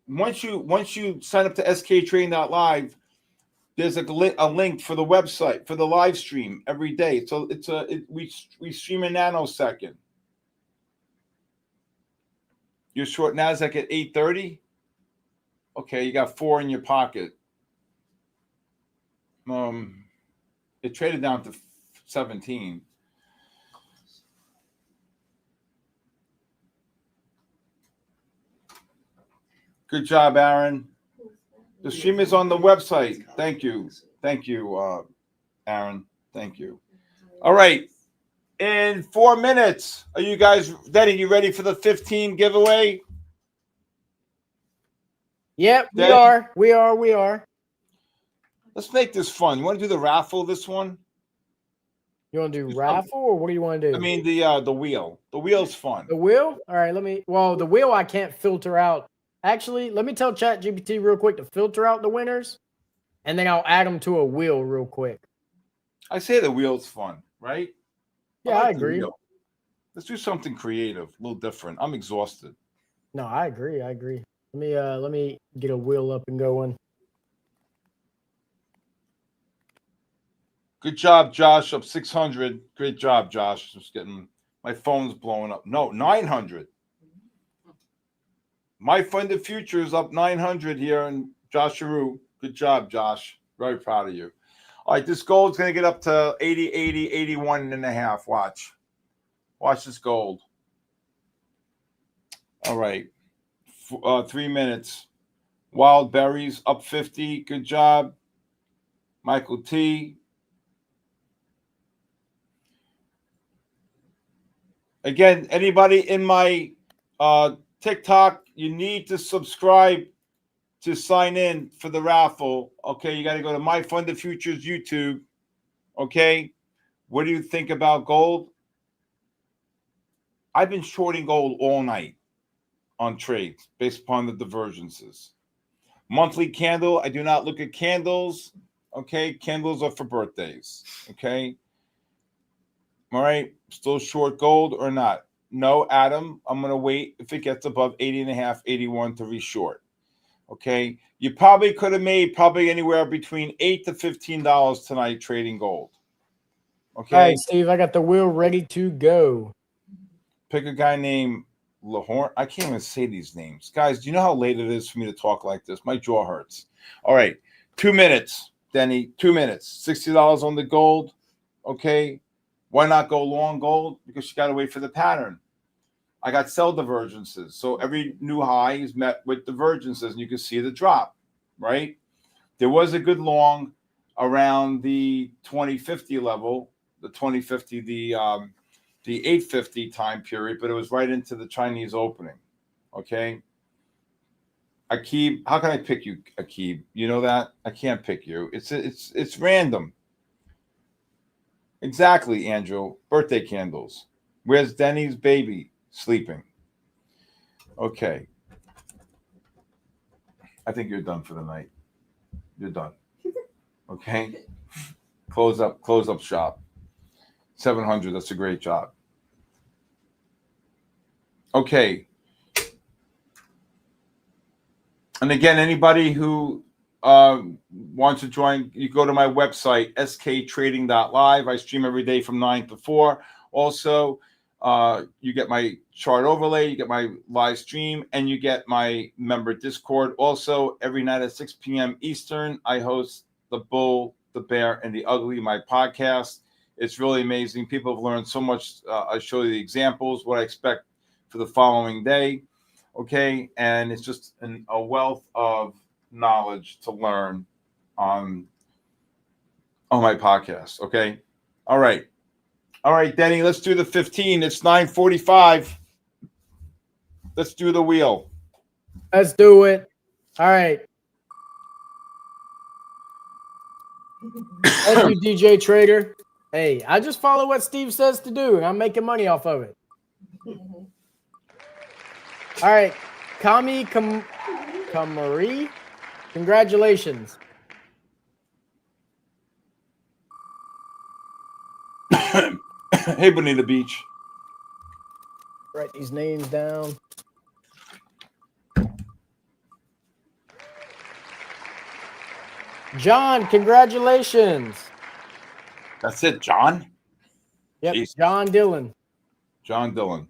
Once you sign up to SKTrading.live, there's a link for the website for the live stream every day. So we stream a nanosecond. You're short NASDAQ at 8:30. Okay, you got 4 in your pocket. It traded down to 17. Good job, Aaron. The stream is on the website. Thank you, Aaron. Thank you. All right. In 4 minutes, are you guys ready? You ready for the 15 giveaway? Yep, Danny? we are. Let's make this fun. You want to do the raffle this one? You want to do raffle, or what do you want to do? The wheel. The wheel's fun. The wheel? All right, the wheel I can't filter out. Actually, let me tell ChatGPT real quick to filter out the winners, and then I'll add them to a wheel real quick. I say the wheel's fun, right? Yeah, I agree. Let's do something creative, a little different. I'm exhausted. No, I agree. Let me get a wheel up and going. Good job, Josh. Up 600. Great job, Josh. Just getting my phone's blowing up. No, 900. MyFundedFutures up 900 here, and Josh Giroux. Good job, Josh. Very proud of you. All right, this gold's going to get up to 80, 80, 81 and a half. Watch this gold. All right, 3 minutes. Wild berries up 50. Good job, Michael T. Again, anybody in my TikTok, you need to subscribe to sign in for the raffle. Okay, you got to go to MyFundedFutures YouTube. Okay, what do you think about gold? I've been shorting gold all night on trades based upon the divergences. Monthly candle, I do not look at candles. Okay, candles are for birthdays. Okay, all right, still short gold or not? No, Adam, I'm going to wait if it gets above 80 and a half, 81 to reshort. Okay. You probably could have made anywhere between $8 to $15 tonight trading gold. Okay. All right, Steve, I got the wheel ready to go. Pick a guy named Lahorn. I can't even say these names. Guys, do you know how late it is for me to talk like this? My jaw hurts. All right. 2 minutes, Denny. 2 minutes. $60 on the gold. Okay. Why not go long gold? Because you got to wait for the pattern. I got sell divergences. So every new high is met with divergences, and you can see the drop, right? There was a good long around the 2050 level, the 2050, the 850 time period, but it was right into the Chinese opening, okay? Akib, how can I pick you, Akib? You know that? I can't pick you. It's random. Exactly, Andrew. Birthday candles. Where's Denny's baby sleeping? Okay. I think you're done for the night. You're done. Okay. Close up shop. 700. That's a great job. Okay. And again, anybody who wants to join, you go to my website, sktrading.live. I stream every day from 9 to 4. Also, You get my chart overlay, you get my live stream, and you get my member Discord. Also, every night at 6 p.m. Eastern, I host The Bull, the Bear, and the Ugly, my podcast. It's really amazing. People have learned so much. I show you the examples, what I expect for the following day. Okay. And it's just a wealth of knowledge to learn on my podcast. Okay. All right. All right, Denny, let's do the 15. It's 9:45. Let's do the wheel. Let's do it. All right. Thank you, DJ Trader. Hey, I just follow what Steve says to do, and I'm making money off of it. All right. Kamari, congratulations. Hey, Bonita Beach. Write these names down. John, congratulations. That's it, John? Yep, Jesus. John Dillon. John Dillon.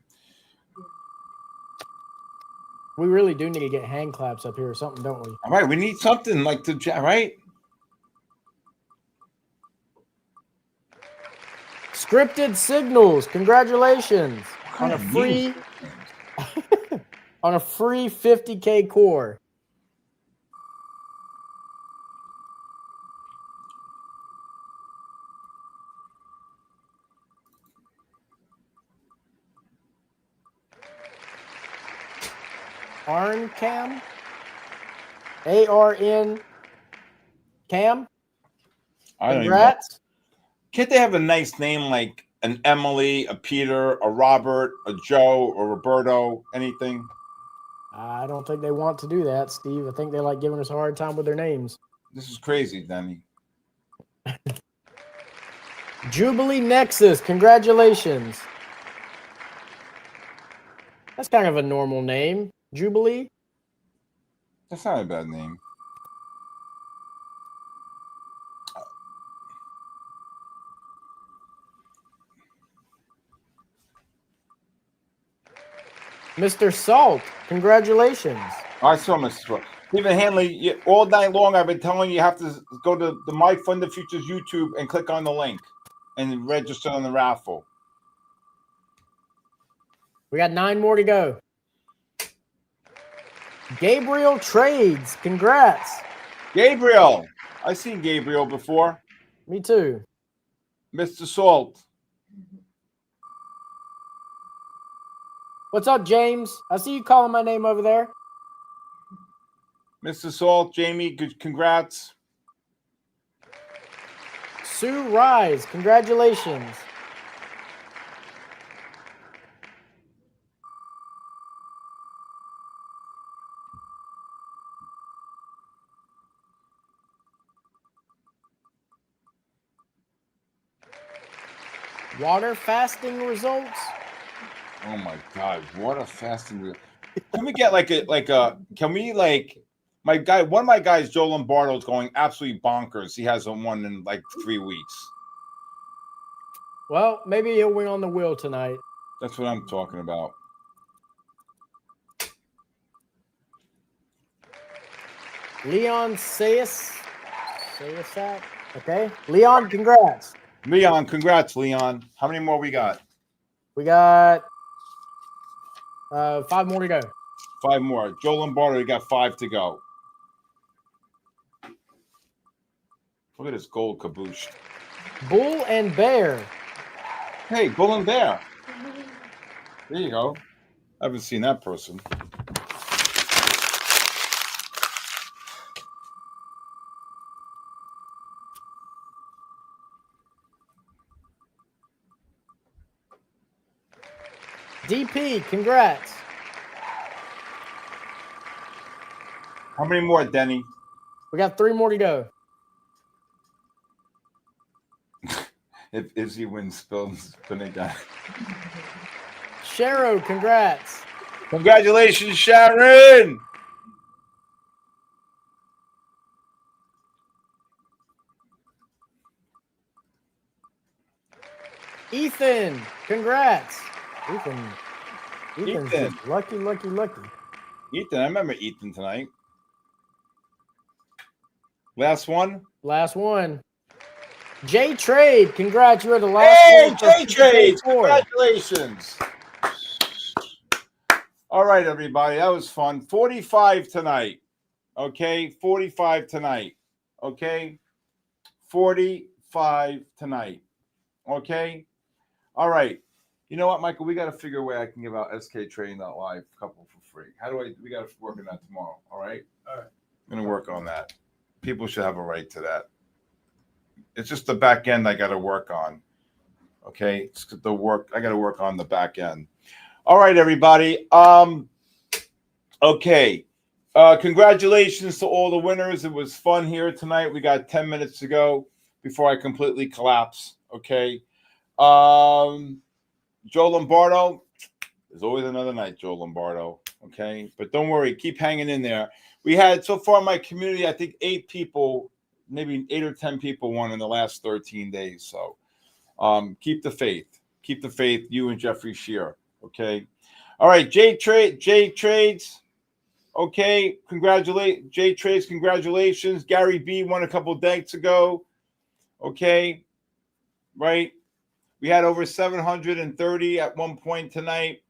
We really do need to get hand claps up here or something, don't we? All right, we need something like to, right? Scripted Signals, congratulations on a free on a free 50K core. Arn Cam, ARN Cam. I don't Congrats. Can't they have a nice name like an Emily, a Peter, a Robert, a Joe, or Roberto, anything? I don't think they want to do that, Steve. I think they like giving us a hard time with their names. This is crazy, Denny. Jubilee Nexus, congratulations. That's kind of a normal name. Jubilee. That's not a bad name. Mr. Salt, congratulations. I saw Mr. Stephen Hanley, all night long I've been telling you, you have to go to the MyFundedFutures YouTube and click on the link and register on the raffle. We got 9 more to go. Gabriel Trades, congrats. Gabriel, I've seen Gabriel before. Me too. Mr. Salt. What's up, James? I see you calling my name over there. Mr. Salt, Jamie, good, congrats. Sue Rise, congratulations. Water fasting results. Oh my God, what a fasting! Can we get Can we my guy? One of my guys, Joe Lombardo, is going absolutely bonkers. He hasn't won in like 3 weeks. Well, maybe he'll win on the wheel tonight. That's what I'm talking about. Leon Sayas. Okay. Leon, congrats. Leon, congrats, Leon. How many more we got? We got 5 more to go. 5 more. Joe Lombardo, we got 5 to go. Look at this gold caboose. Bull and Bear. Hey, Bull and Bear. There you go. I haven't seen that person. DP, congrats. How many more, Denny? We got 3 more to go. If Izzy wins, spin it down. Sharo, congrats. Congratulations, Sharon! Ethan, congrats. Ethan's Ethan. just lucky. Ethan, I remember Ethan tonight. Last one. Last one. J Trade, congrats, you're the last Hey, one for J Trades, 54. congratulations. All right, everybody, that was fun. 45 tonight. Okay, 45 tonight. Okay, 45 tonight. Okay, all right. You know what, Michael? We got to figure a way I can give out SKTrading.live a couple for free. How do I? We got to work on that tomorrow. All right. All right. I'm gonna work on that. People should have a right to that. It's just the back end I got to work on. Okay, it's the work I got to work on the back end. All right, everybody. Okay. Congratulations to all the winners. It was fun here tonight. We got 10 minutes to go before I completely collapse. Okay. Joe Lombardo, there's always another night, Joe Lombardo. Okay. But don't worry, keep hanging in there. We had so far in my community, I think 8 people, maybe 8 or 10 people won in the last 13 days. So keep the faith. Keep the faith, you and Jeffrey Shear. Okay. All right, J Trades. Okay, J Trades, congratulations. Gary B won a couple of days ago. Okay, right. We had over 730 at one point tonight.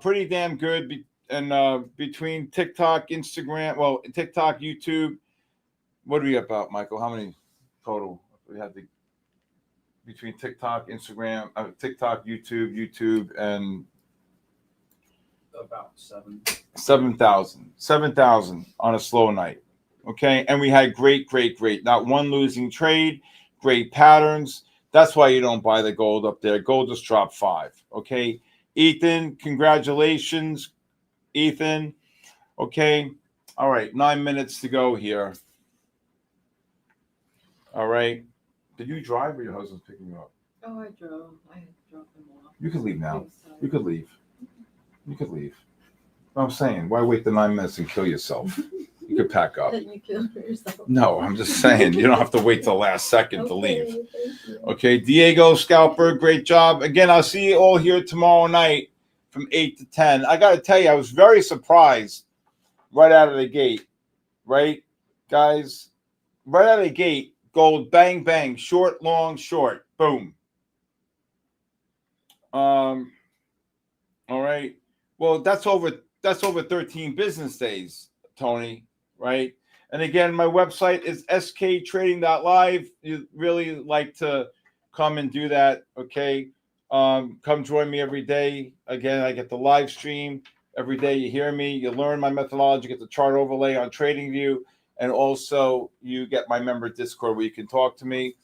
Pretty damn good. And between TikTok, Instagram, well, TikTok, YouTube, what are we about, Michael? How many total? We had between TikTok, Instagram, TikTok, YouTube, and About 7,000 on a slow night. Okay, and we had great, not one losing trade, great patterns. That's why you don't buy the gold up there. Gold just dropped 5. Okay, Ethan, congratulations, Ethan. Okay, all right, 9 minutes to go here. All right, did you drive or your husband's picking you up? Oh, I drove. I dropped them off. You can leave now. So- You could leave. You could leave. I'm saying, why wait the 9 minutes and kill yourself? You could pack up. That you killed yourself. No, I'm just saying, you don't have to wait till the last second to leave. Okay, thank you. Okay, Diego Scalper, great job. Again, I'll see you all here tomorrow night from 8 to 10. I got to tell you, I was very surprised right out of the gate, right, guys? Right out of the gate, gold, bang, bang, short, long, short, boom. All right. Well, that's over 13 business days, Tony, right? And again, my website is sktrading.live. You really like to come and do that, okay? Come join me every day. Again, I get the live stream every day. You hear me, you learn my methodology, get the chart overlay on TradingView, and also you get my member Discord where you can talk to me.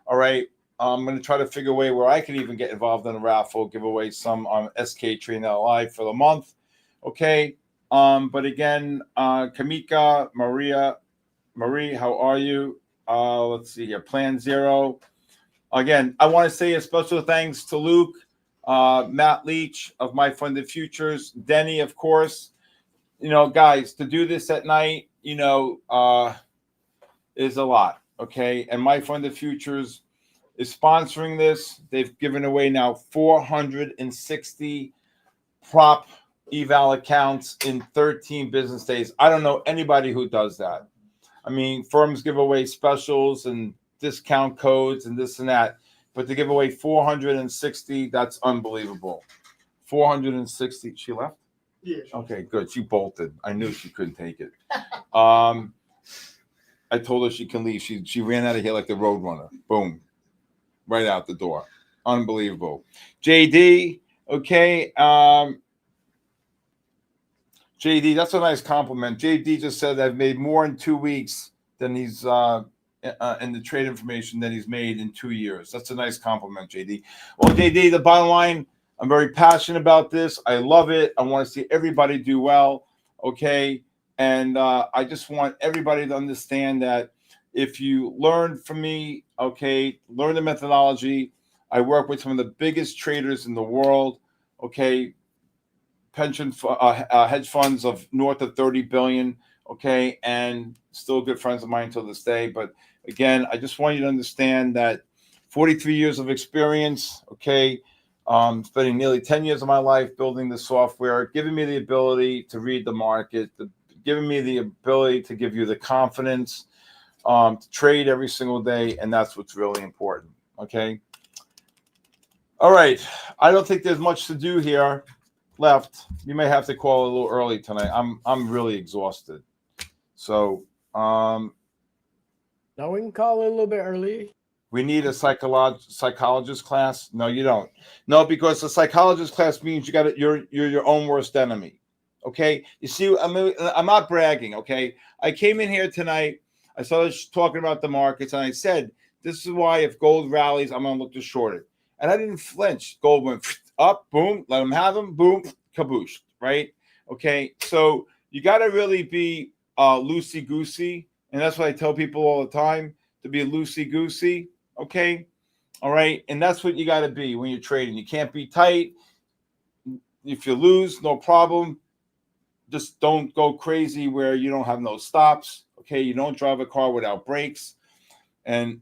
All right. I'm going to try to figure a way where I can even get involved in a raffle, give away some on SKTrading.live for the month. Okay. But again, Kamika, Marie, how are you? Let's see here. Plan Zero. Again, I want to say a special thanks to Luke, Matt Leach of MyFundedFutures, Denny, of course. You know, guys, to do this at night, you know, is a lot. Okay. And MyFundedFutures is sponsoring this. They've given away now 460 prop eval accounts in 13 business days. I don't know anybody who does that. I mean, firms give away specials and discount codes and this and that, but to give away 460, that's unbelievable. 460. She left? Yeah. Okay, good. She bolted. I knew she couldn't take it. I told her she can leave. She ran out of here like the Roadrunner. Boom. Right out the door. Unbelievable. JD, okay. JD, that's a nice compliment. JD just said I've made more in 2 weeks than he's in the trade information than he's made in 2 years. That's a nice compliment, JD. Well, JD, the bottom line, I'm very passionate about this. I love it. I want to see everybody do well, okay? And I just want everybody to understand that if you learn from me, okay, learn the methodology. I work with some of the biggest traders in the world, okay? Hedge funds of north of 30 billion, okay, and still good friends of mine till this day. But again, I just want you to understand that 43 years of experience, okay, Spending nearly 10 years of my life building the software, giving me the ability to read the market, giving me the ability to give you the confidence to trade every single day, and that's what's really important. Okay. All right. I don't think there's much to do here left. You may have to call a little early tonight. I'm really exhausted. So No, we can call it a little bit early. we need a psychologist class. No, you don't. No, because a psychologist class means you're your own worst enemy. Okay. You see, I'm not bragging. Okay. I came in here tonight. I started talking about the markets, and I said, this is why if gold rallies, I'm going to look to short it. And I didn't flinch. Gold went up, boom, let them have them, boom, kaboosh, right? Okay, so you got to really be loosey-goosey, and that's what I tell people all the time, to be loosey-goosey, okay? All right, and that's what you got to be when you're trading. You can't be tight. If you lose, no problem. Just don't go crazy where you don't have no stops, okay? You don't drive a car without brakes. And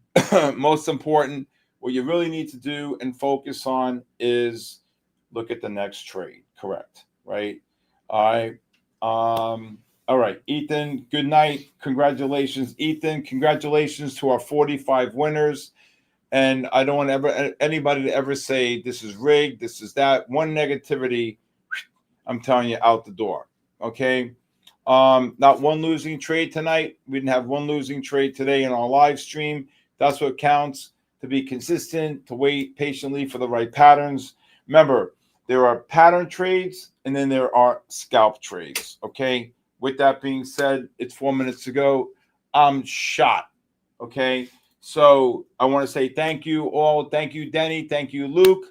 most important, what you really need to do and focus on is look at the next trade. Correct, right? All right. All right, Ethan, good night. Congratulations, Ethan. Congratulations to our 45 winners. And I don't want anybody to ever say this is rigged, this is that. One negativity, I'm telling you, out the door. Okay. Not one losing trade tonight. We didn't have one losing trade today in our live stream. That's what counts. To be consistent, to wait patiently for the right patterns. Remember, there are pattern trades and then there are scalp trades. Okay. With that being said, it's 4 minutes to go. I'm shot. Okay. So I want to say thank you all. Thank you, Denny. Thank you, Luke.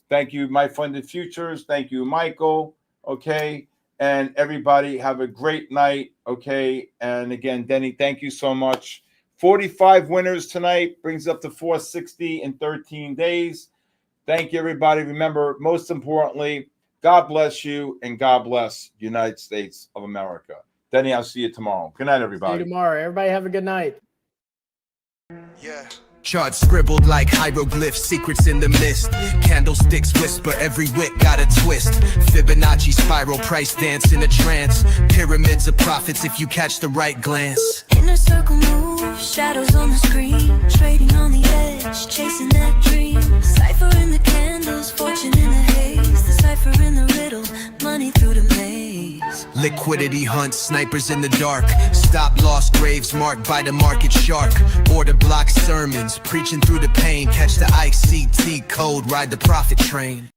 Thank you, MyFundedFutures. Thank you, Michael. Okay. And everybody have a great night. Okay. And again, Denny, thank you so much. 45 winners tonight, brings up to 460 in 13 days. Thank you, everybody. Remember, most importantly, God bless you and God bless the United States of America. Denny, I'll see you tomorrow. Good night, everybody. See you tomorrow. Everybody have a good night. Yeah. Charts scribbled like hieroglyphs, secrets in the mist. Candlesticks whisper, every wick got a twist. Fibonacci spiral, price dance in a trance. Pyramids of profits if you catch the right glance. Inner circle move, shadows on the screen. Trading on the edge, chasing that dream. Cipher in the candles, fortune in the haze. The cipher in the riddle, money through the maze. Liquidity hunt, snipers in the dark. Stop loss graves marked by the market shark. Order block sermons, preaching through the pain. Catch the ICT code, ride the profit train.